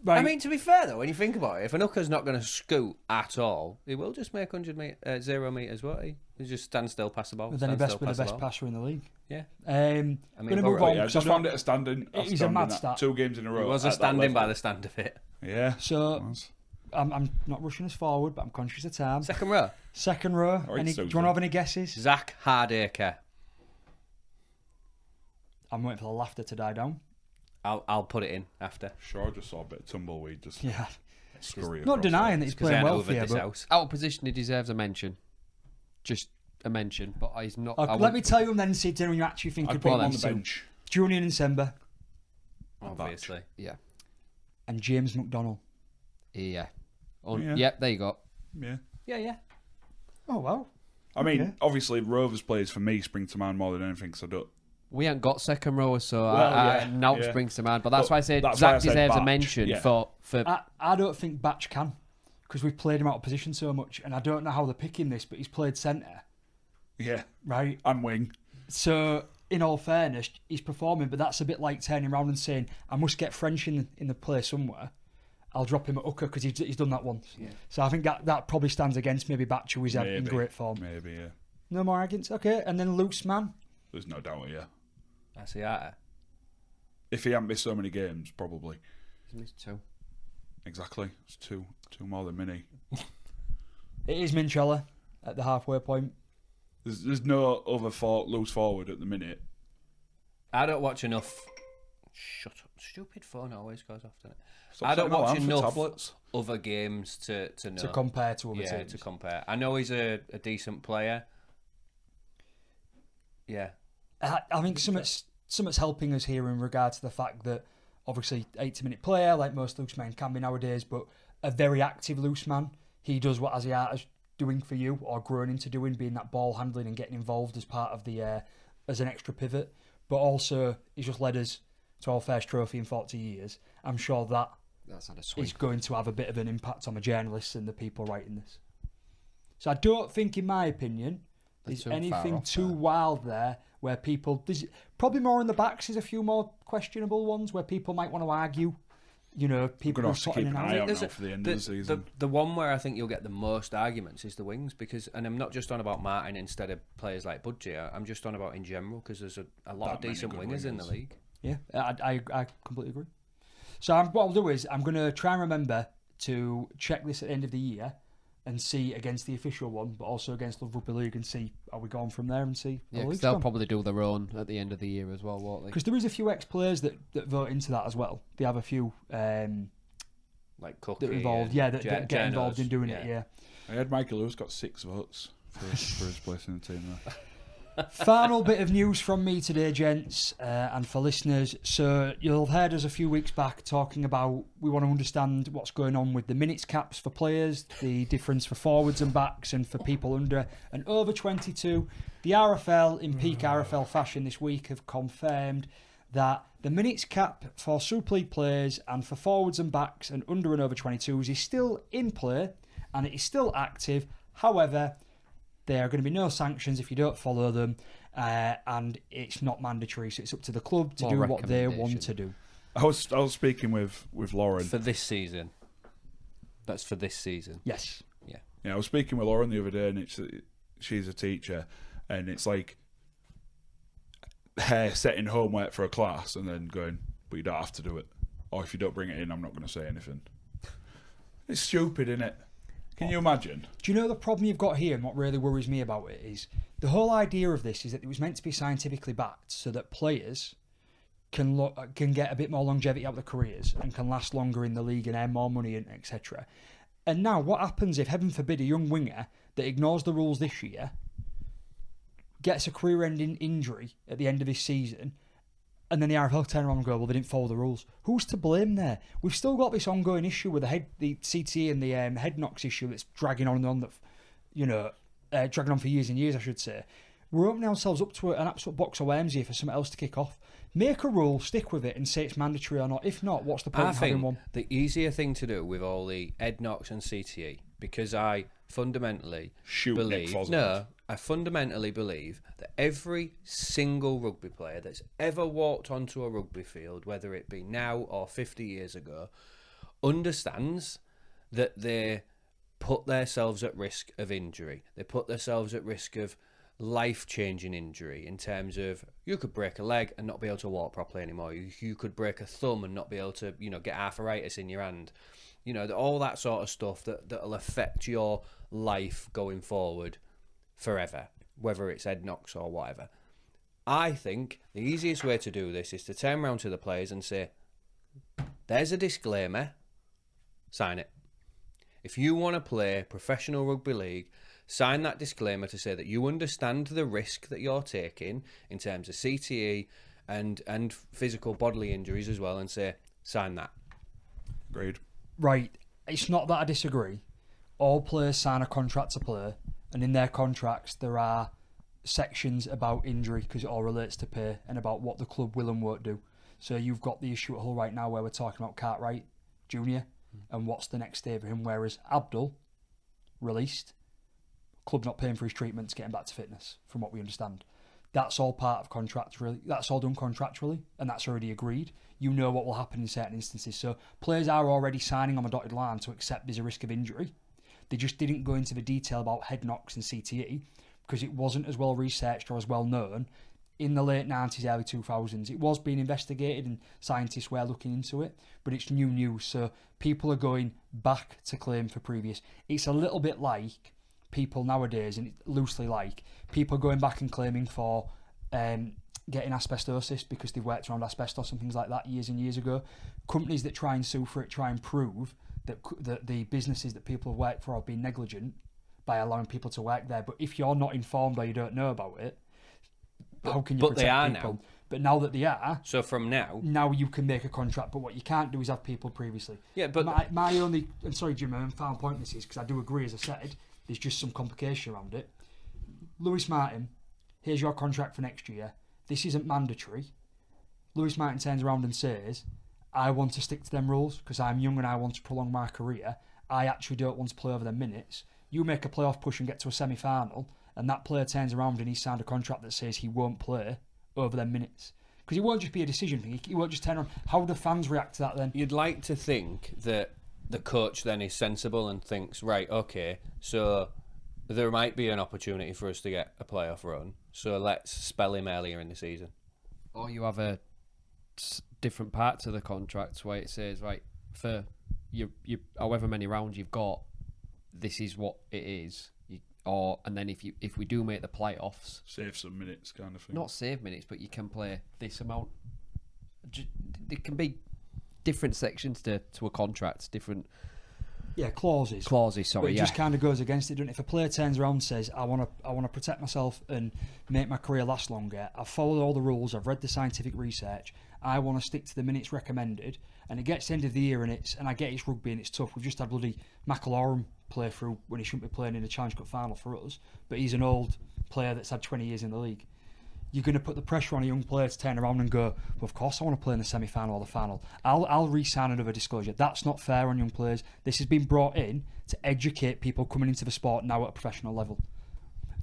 I mean, to be fair though, when you think about it, if an hooker's not going to scoot at all, he will just make 0 metres, won't he? He'll just stand still, pass the ball. then stand the still, best, pass the best ball. passer in the league. Yeah. I'm going to but move right, on. Yeah, I 'cause just I don't- found it a standing. He's a mad that stat. 2 games in a row. He was a at that standing by level. the stand of it. Yeah. So I'm not rushing us forward, but I'm conscious of time. Second row, Second row. All right, Do you Susan. want to have any guesses? Zach Hardacre. I'm waiting for the laughter to die down. I'll put it in after. Sure, I just saw a bit of tumbleweed just Yeah. scurry Not across denying there. that he's Because playing I well know for you, this but house. Out of position, he deserves a mention. Just a mention, but he's not. let me tell you and then see if you actually think I'd could put put him on on the the bench. Julian and Sember Obviously. Yeah. and James McDonnell. Yeah. Yeah. Yep, there you go. Yeah. Yeah. Oh, well. I mean, Okay. obviously, Rovers players for me spring to mind more than anything. So I don't. We ain't got second row, so Well, now yeah. springs to mind. But that's But why I said that's why I Zach said deserves a Batch, mention yeah. for I don't think Batch can because we've played him out of position so much, and I don't know how they're picking this, but he's played centre, Yeah. right? And wing. So, in all fairness, he's performing, but that's a bit like turning around and saying, I must get French in the play somewhere. I'll drop him at hooker because he's done that once. Yeah. So I think that probably stands against maybe Batch, who is in Maybe. great form. Maybe, yeah. No more arguments. Okay, and then loose man. There's no doubt, yeah. That's the art. If he hadn't missed so many games, probably. He's missed 2. Exactly. It's two more than Mini. It is Minchella at the halfway point. There's no other loose forward at the minute. I don't watch enough. Shut up. Stupid phone always goes off, doesn't it? Stop I don't setting watch alarm for enough tablets. other games to know. To compare to other Yeah, teams. to compare. I know he's a decent player. Yeah. I think something's helping us here in regard to the fact that obviously 80-minute player, like most loose men can be nowadays, but a very active loose man. He does what Asiata is doing for you or grown into doing, being that ball handling and getting involved as part of the as an extra pivot. But also he's just led us to our first trophy in 40 years. I'm sure that That's had a swing. is going to have a bit of an impact on the journalists and the people writing this. So I don't think, in my opinion, there's too far anything off too there. wild there where people... There's probably more in the backs. There's a few more questionable ones where people might want to argue. You know, We're people going who to have are to keep in an and eye out. out There's now a- for the end of the season. The one where I think you'll get the most arguments is the wings, because, and I'm not just on about Martin instead of players like Budgie. I'm just on about in general, because there's a lot That of many decent good wingers in the wingers. league. Yeah, I completely agree. So what I'll do is I'm going to try and remember to check this at the end of the year and see against the official one, but also against the Rugby League, and see how we go on from there and see Yeah, how because it's they'll gone. probably do their own at the end of the year as well, won't they? Because there is a few ex-players that vote into that as well. They have a few Like Cookie. that are involved, and that get involved in Janos, doing it, yeah. I had Michael Lewis got 6 votes for his place in the team there. Final bit of news from me today, gents, and for listeners. So you'll have heard us a few weeks back talking about we want to understand what's going on with the minutes caps for players, the difference for forwards and backs, and for people under and over 22. The RFL, in peak RFL fashion this week, have confirmed that the minutes cap for Super League players and for forwards and backs and under and over 22s is still in play and it is still active. However, there are going to be no sanctions if you don't follow them, and it's not mandatory. So it's up to the club to More do what they want recommendation. to do. I was speaking with Lauren. For this season. That's for this season. Yes. Yeah, I was speaking with Lauren the other day, and she's a teacher, and it's like her setting homework for a class and then going, but you don't have to do it. Or if you don't bring it in, I'm not going to say anything. It's stupid, isn't it? Can you imagine? Do you know the problem you've got here, and what really worries me about it is the whole idea of this is that it was meant to be scientifically backed so that players can get a bit more longevity out of their careers and can last longer in the league and earn more money and etc. And now what happens if, heaven forbid, a young winger that ignores the rules this year gets a career-ending injury at the end of his season And then the RFL turn around and go, well, they didn't follow the rules. Who's to blame there? We've still got this ongoing issue with the CTE and the head knocks issue that's dragging on and on, dragging on for years and years, I should say. We're opening ourselves up to an absolute box of worms here for something else to kick off. Make a rule, stick with it, and say it's mandatory or not. If not, what's the point of having one? The easier thing to do with all the head knocks and CTE, because I fundamentally believe that every single rugby player that's ever walked onto a rugby field, whether it be now or 50 years ago, understands that they put themselves at risk of injury. They put themselves at risk of life-changing injury in terms of you could break a leg and not be able to walk properly anymore. You could break a thumb and not be able to, get arthritis in your hand. All that sort of stuff that'll affect your life going forward forever, whether it's head knocks or whatever. I think the easiest way to do this is to turn around to the players and say, there's a disclaimer, sign it. If you want to play professional rugby league, sign that disclaimer to say that you understand the risk that you're taking in terms of CTE and physical bodily injuries as well, and say, sign that. Agreed. Right. It's not that I disagree. All players sign a contract to play, and in their contracts there are sections about injury because it all relates to pay and about what the club will and won't do. So you've got the issue at Hull right now where we're talking about Cartwright Jr. and what's the next day for him, whereas Abdul, released, club's not paying for his treatments, getting back to fitness, from what we understand. That's all part of contract, really. That's all done contractually, and that's already agreed. You know what will happen in certain instances. So players are already signing on the dotted line to accept there's a risk of injury. They just didn't go into the detail about head knocks and CTE because it wasn't as well researched or as well known in the late 90s, early 2000s. It was being investigated and scientists were looking into it, but it's new news. So people are going back to claim for previous. It's a little bit like people nowadays, and loosely like people going back and claiming for getting asbestosis because they've worked around asbestos and things like that years and years ago. Companies that try and sue for it try and prove that the businesses that people have worked for have been negligent by allowing people to work there. But if you're not informed or you don't know about it, how can you protect they are people? now. But now that they are, So from now you can make a contract. But what you can't do is have people previously. Yeah, but my only, and sorry Jim, my final point in this is, because I do agree, as I said, there's just some complication around it. Lewis Martin, here's your contract for next year. This isn't mandatory. Lewis Martin turns around and says, I want to stick to them rules because I'm young and I want to prolong my career. I actually don't want to play over the minutes. You make a playoff push and get to a semi-final, and that player turns around and he's signed a contract that says he won't play over them minutes. Because it won't just be a decision thing. He won't just turn around. How do fans react to that then? you'd like to think that the coach then is sensible and thinks, right, okay, so there might be an opportunity for us to get a playoff run, so let's spell him earlier in the season. Or you have a different part to the contract where it says, right, for you however many rounds you've got, this is what it is. And then if we do make the playoffs, Save some minutes kind of thing. not save minutes, but you can play this amount. There can be different sections to a contract, different Clauses. Sorry, But it just kind of goes against it, doesn't it? If a player turns around and says, I want to protect myself and make my career last longer, I've followed all the rules, I've read the scientific research, I want to stick to the minutes recommended, and it gets to the end of the year and I get it's rugby and it's tough. We've just had bloody McIlaurin play through when he shouldn't be playing in a Challenge Cup final for us, but he's an old player that's had 20 years in the league. You're going to put the pressure on a young player to turn around and go, well, of course I want to play in the semi-final or the final. I'll re-sign another disclosure. That's not fair on young players. This has been brought in to educate people coming into the sport now at a professional level.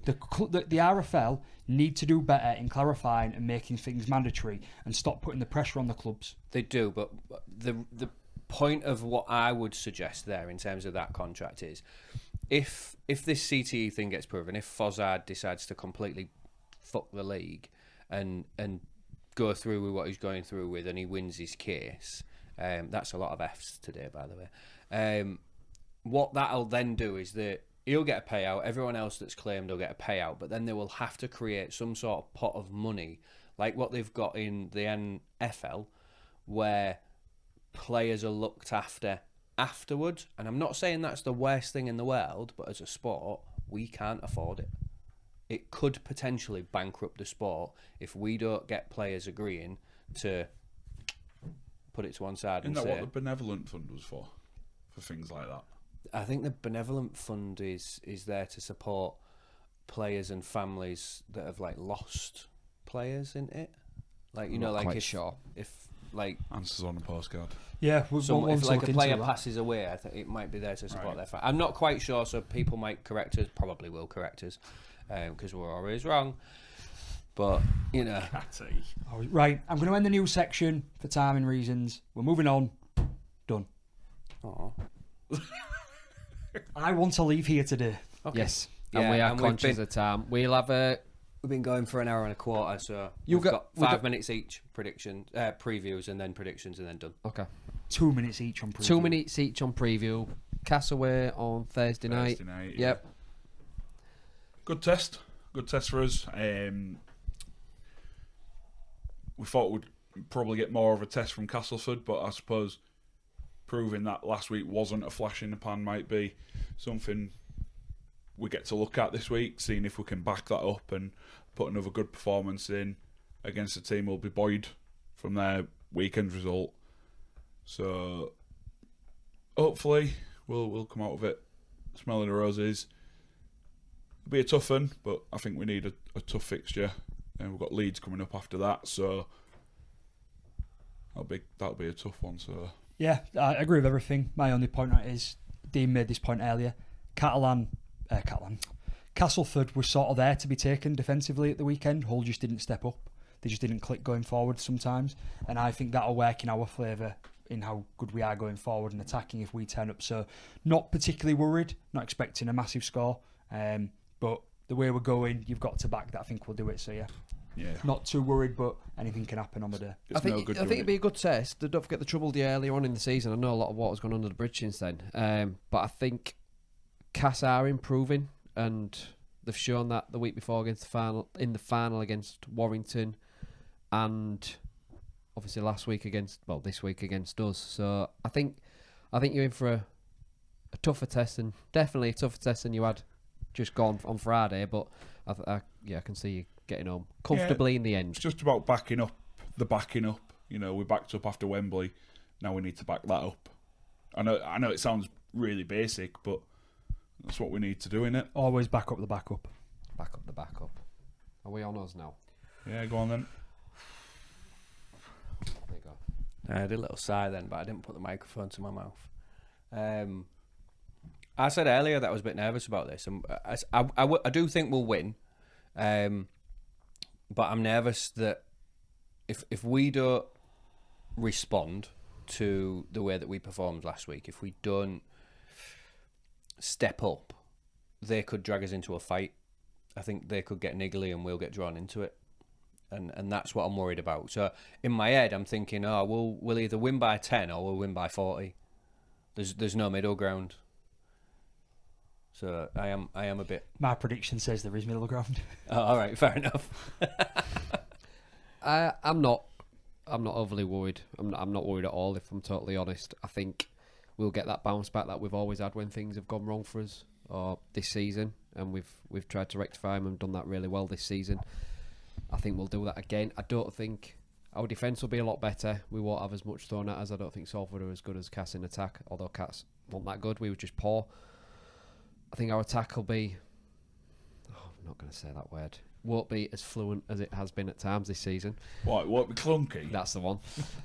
The RFL need to do better in clarifying and making things mandatory and stop putting the pressure on the clubs. They do, but the point of what I would suggest there in terms of that contract is, if this CTE thing gets proven, if Fozzard decides to completely fuck the league and go through with what he's going through with, and he wins his case, that's a lot of F's today, by the way. What that'll then do is that he'll get a payout, everyone else that's claimed will get a payout, but then they will have to create some sort of pot of money like what they've got in the NFL, where players are looked after afterwards. And I'm not saying that's the worst thing in the world, but as a sport, we can't afford it. It could potentially bankrupt the sport if we don't get players agreeing to put it to one side Isn't and that say, what the benevolent fund was for things like that? I think the benevolent fund is there to support players and families that have like lost players in it. Like I'm not like quite sure. if like Answers on a postcard. Yeah, if like a player passes away, I think it might be there to support Right. their family. I'm not quite sure, so people might correct us. Probably will correct us because we're always wrong. But Catty. Right, I'm going to end the news section for timing reasons. We're moving on. Done. oh, I want to leave here today. okay. Yes, Yeah, and we are and we've conscious been- of time. We'll have a. We've been going for an hour and a quarter, so You we've got- got 5 minutes each. Previews, and then predictions, and then done. Okay. 2 minutes each on preview. 2 minutes each on preview. Castaway on Thursday night. Thursday night. Yep. Good test. Good test for us. We thought we'd probably get more of a test from Castleford, but I suppose proving that last week wasn't a flash in the pan might be something we get to look at this week, seeing if we can back that up and put another good performance in against a team will be buoyed from their weekend result. So hopefully we'll come out of it smelling the roses. It'll be a tough one, but I think we need a tough fixture, and we've got Leeds coming up after that, so that'll be a tough one. So Yeah, I agree with everything. My only point is, Dean made this point earlier, Castleford was sort of there to be taken defensively at the weekend. Hull just didn't step up. They just didn't click going forward sometimes. And I think that'll work in our favour in how good we are going forward and attacking if we turn up. So not particularly worried, not expecting a massive score. But the way we're going, you've got to back that. I think we'll do it. So yeah, not too worried, but anything can happen on the day. it's I think no good it'd doing be a good test. Don't forget the trouble earlier on in the season. I know a lot of water's gone under the bridge since then. But I think Cass are improving, and they've shown that the week before against the final against Warrington, and obviously this week against us. So I think you're in for a tougher test, and definitely a tougher test than you had just gone on Friday. But I can see you getting home comfortably in the end. It's just about backing up. You know, we backed up after Wembley. Now we need to back that up. I know it sounds really basic, but that's what we need to do, innit? Always back up the backup. Back up the backup. Are we on us now? Yeah, go on then. There you go. I did a little sigh then, but I didn't put the microphone to my mouth. I said earlier that I was a bit nervous about this, and I do think we'll win, but I'm nervous that if we don't respond to the way that we performed last week, if we don't step up, they could drag us into a fight. I think they could get niggly and we'll get drawn into it. And that's what I'm worried about. So in my head, I'm thinking, we'll either win by 10 or we'll win by 40. There's no middle ground. So I am a bit. My prediction says there is middle ground. Oh, all right, fair enough. I'm not overly worried. I'm not worried at all, if I'm totally honest. I think we'll get that bounce back that we've always had when things have gone wrong for us, or this season, and we've tried to rectify them and done that really well this season. I think we'll do that again. I don't think our defence will be a lot better. We won't have as much thrown at us. I don't think Salford are as good as Cass in attack, although Cass weren't that good. We were just poor. I think our attack will be... I'm not going to say that word. Won't be as fluent as it has been at times this season. What? Won't be clunky? That's the one.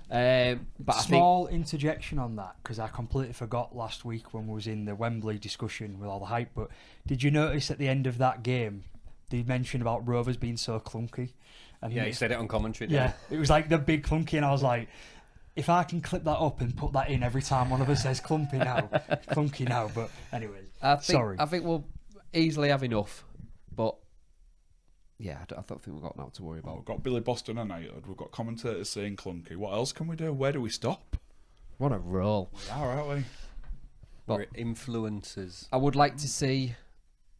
But Small interjection on that, because I completely forgot last week when we was in the Wembley discussion with all the hype, but did you notice at the end of that game they mentioned about Rovers being so clunky? And Yeah, he said it on commentary. Yeah, it was like the big clunky, and I was like, if I can clip that up and put that in every time one of us says clunky now, but anyways, sorry. I think we'll easily have enough, but yeah, I don't think we've got enough to worry about. We've got Billy Boston United. We've got commentators saying clunky. What else can we do? Where do we stop? What a roll. We are, aren't we? We're influencers. I would like to see...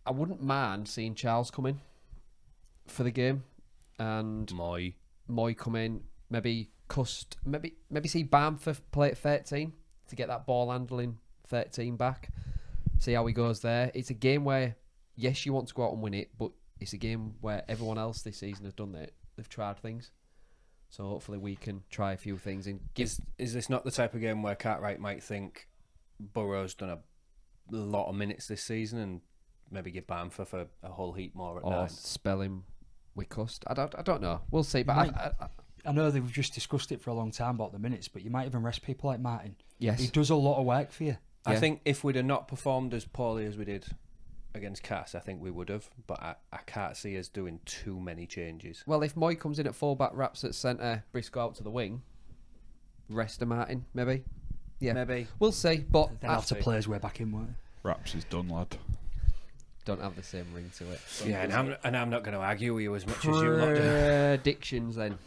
I wouldn't mind seeing Charles come in for the game, and Moy come in, maybe see Bamford play at 13 to get that ball handling 13 back, see how he goes there. It's a game where, yes, you want to go out and win it, but it's a game where everyone else this season has done it. They've tried things. So hopefully we can try a few things and give. Is this not the type of game where Cartwright might think Burrow's done a lot of minutes this season and maybe give Bamford for a whole heap more at or 9? spell him with Cust? I don't know. We'll see. But Might- I know they've just discussed it for a long time about the minutes, but you might even rest people like Martin. yes, He does a lot of work for you. I Yeah. think if we'd have not performed as poorly as we did against Cass, I think we would have. But I can't see us doing too many changes. Well, if Moy comes in at fullback, Raps at centre, Briscoe out to the wing, rest of Martin, maybe. Yeah, Maybe. we'll see. But They'll have to play his way back in, won't they? Raps is done, lad. don't have the same ring to it. Yeah, and I'm not going to argue with you as much as you lot do. Predictions then.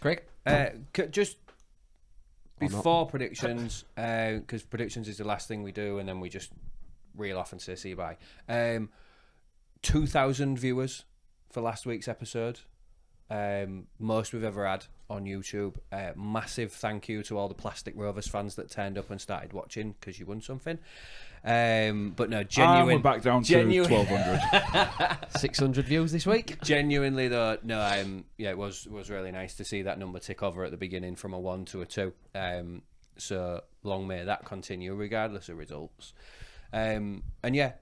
Craig? Just Or not. before predictions, because predictions is the last thing we do, and then we just reel off and say see you bye. 2,000 viewers for last week's episode. Most we've ever had on YouTube. Massive thank you to all the Plastic Rovers fans that turned up and started watching because you won something. But no, genuine. We're back down to 1,200. 600 views this week. Genuinely though, no, yeah, it was really nice to see that number tick over at the beginning from a 1 to a 2. So long may that continue, regardless of results. And yeah,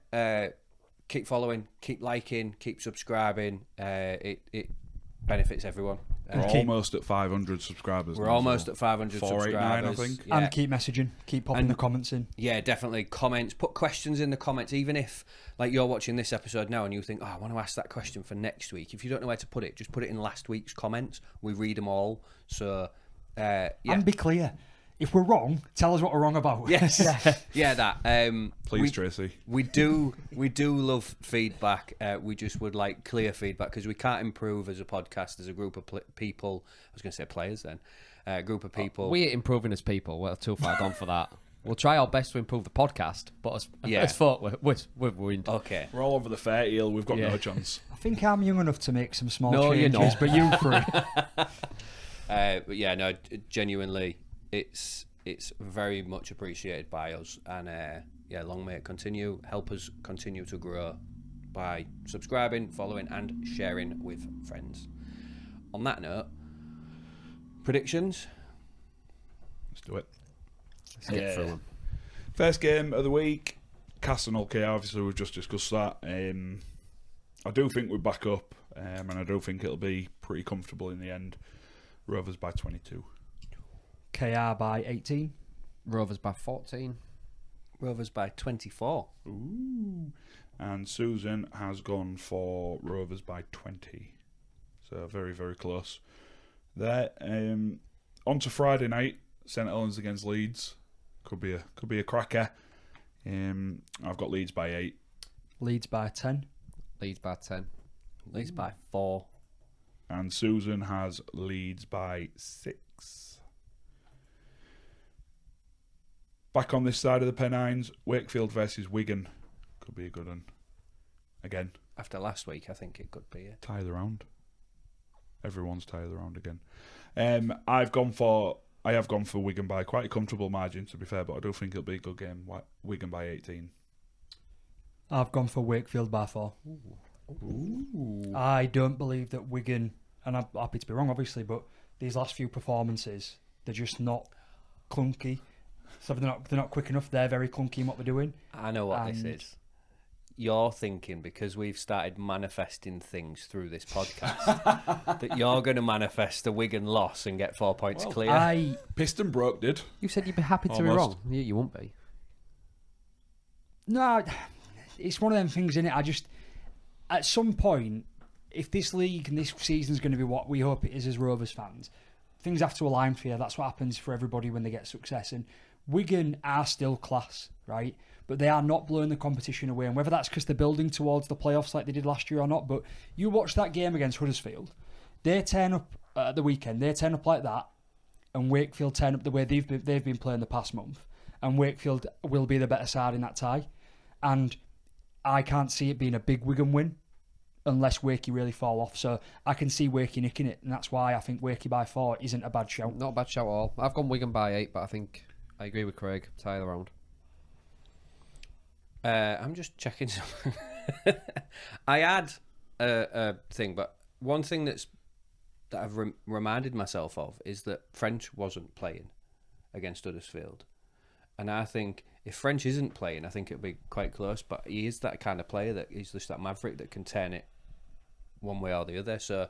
keep following, keep liking, keep subscribing. It benefits everyone. We're almost at 500 subscribers. We're now, almost so at 500 489, subscribers. I think. Yeah. And keep messaging, keep popping And- the comments in. Yeah, definitely. Comments. Put questions in the comments. Even if, like, you're watching this episode now and you think, oh, I want to ask that question for next week. If you don't know where to put it, just put it in last week's comments. We read them all. So, yeah. And be clear. If we're wrong, tell us what we're wrong about. Yes. Yeah. Yeah, that. Please, Tracy. We do love feedback. We just would like clear feedback because we can't improve as a podcast, as a group of people. I was going to say players then. A group of people. We're improving as people. We're too far gone for that. We'll try our best to improve the podcast, but Yeah. as folk, we're ruined. Okay. We're all over the fair eel. We've got Yeah. no chance. I think I'm young enough to make some small No, you're changes, not. but you three. But yeah, no, genuinely, it's very much appreciated by us, and yeah, long may it continue. Help us continue to grow by subscribing, following, and sharing with friends. On that note, predictions. Let's do it. Let's get through them. First game of the week, Castleford. Okay, obviously we've just discussed that. I do think we're back up, and I do think it'll be pretty comfortable in the end. Rovers by 22. KR by 18. Rovers by 14. Rovers by 24. Ooh. And Susan has gone for Rovers by 20. So very, very close. There. On to Friday night, St Helens against Leeds. Could be a cracker. I've got Leeds by 8. Leeds by 10. Leeds by 10. Leeds by 4. And Susan has Leeds by 6. Back on this side of the Pennines, Wakefield versus Wigan. Could be a good one. Again, After last week, I think it could be. tie of the round. Everyone's tie of the round again. I have gone for Wigan by quite a comfortable margin, to be fair, but I do think it'll be a good game. Wigan by 18. I've gone for Wakefield by 4. I don't believe that Wigan, and I'm happy to be wrong, obviously, but these last few performances, they're just not clunky. So they're not quick enough. They're very clunky in what they're doing. I know what this And- is. You're thinking, because we've started manifesting things through this podcast, that you're going to manifest a Wigan loss and get 4 points Well, clear. Piston broke did. You said you'd be happy to be Almost. wrong. You won't be. No, it's one of them things, innit? I just, at some point, if this league and this season's going to be what we hope it is as Rovers fans, things have to align for you. That's what happens for everybody when they get success. And Wigan are still class, right? But they are not blowing the competition away. And whether that's because they're building towards the playoffs like they did last year or not, but you watch that game against Huddersfield, they turn up at the weekend, they turn up like that, and Wakefield turn up the way they've been playing the past month, and Wakefield will be the better side in that tie. And I can't see it being a big Wigan win unless Wakey really fall off. So I can see Wakey nicking it, and that's why I think Wakey by 4 isn't a bad shout. Not a bad shout at all. I've gone Wigan by 8, but I think I agree with Craig. Tie of the round. I'm just checking something. I had a thing, but one thing that's that I've reminded myself of is that French wasn't playing against Huddersfield. And I think if French isn't playing, I think it'll be quite close. But he is that kind of player that he's just that maverick that can turn it one way or the other. So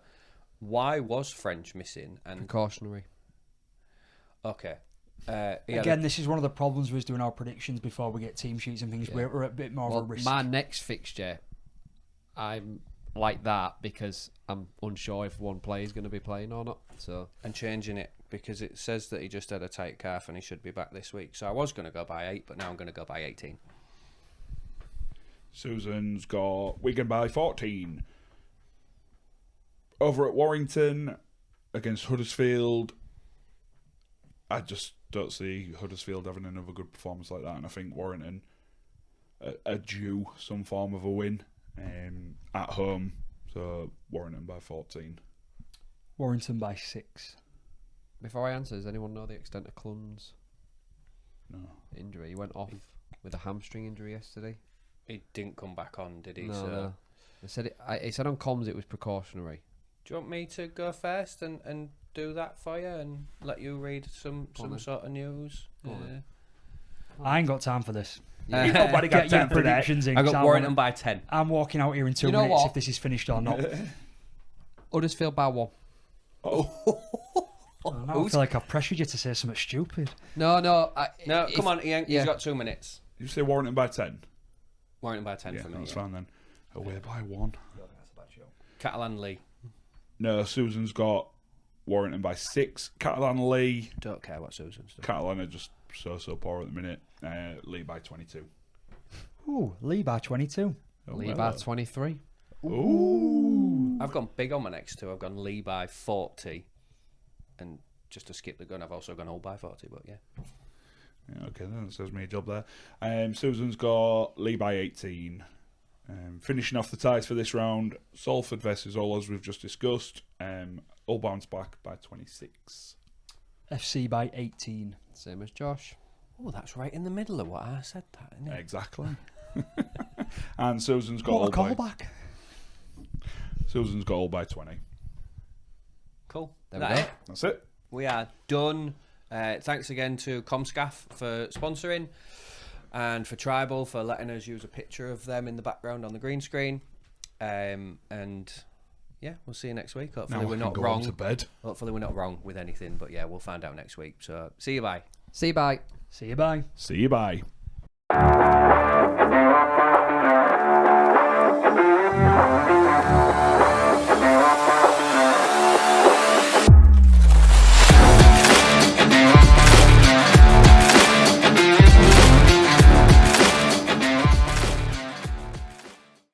why was French missing? And Precautionary. okay. Again, this is one of the problems with doing our predictions before we get team sheets and things. Yeah. We're at a bit more of a risk. My next fixture, I'm like that because I'm unsure if one player is going to be playing or not. So and changing it because it says that he just had a tight calf and he should be back this week. So I was going to go by 8, but now I'm going to go by 18. Susan's got Wigan by 14. Over at Warrington against Huddersfield, I just don't see Huddersfield having another good performance like that, and I think Warrington are due some form of a win at home. So Warrington by 14. Warrington by 6. before I answer, does anyone know the extent of Clun's No. injury? He went off with a hamstring injury yesterday. He didn't come back on, did he? No, so no. They said it said on comms it was precautionary. do you want me to go first and do that for you and let you read some then. sort of news? Go on then. I ain't got time for this. Yeah. Nobody got Get your time for that. predictions in. I 'cause got I Warrington wanna- by 10. I'm walking out here in 2 You know minutes what? if this is finished or not. Huddersfield by 1. I feel like I've pressured you to say something stupid. No. No, come on, Ian. yeah. He's got 2 minutes. You say Warrington by 10? Warrington by 10 Yeah, for me. that's Yeah. fine then. Away by 1. Catalan Lee. No, Susan's got Warrington by 6. Catalan Lee. Don't care what Susan's doing. Catalan are just so poor at the minute. Lee by 22. Ooh, Lee by 22. Oh, Lee well. by 23. Ooh. I've gone big on my next two. I've gone Lee by 40. And just to skip the gun, I've also gone Hull by 40, but yeah. Yeah, okay, then that says me a job there. Susan's got Lee by 18. Finishing off the ties for this round, Salford versus Hull, as we've just discussed. Hull bounce back by 26. FC by 18. Same as Josh. Oh, that's right in the middle of what I said, that, isn't it? Exactly. And Susan's got What a Hull by callback. Susan's got Hull by 20. Cool. There we That go. it? That's it. We are done. Thanks again to Comscaf for sponsoring and for Tribal for letting us use a picture of them in the background on the green screen. And yeah, we'll see you next week. Hopefully Now we're I can not go wrong. on to bed. Hopefully we're not wrong with anything, but yeah, we'll find out next week. So see you, bye. See you, bye. See you, bye. See you, bye.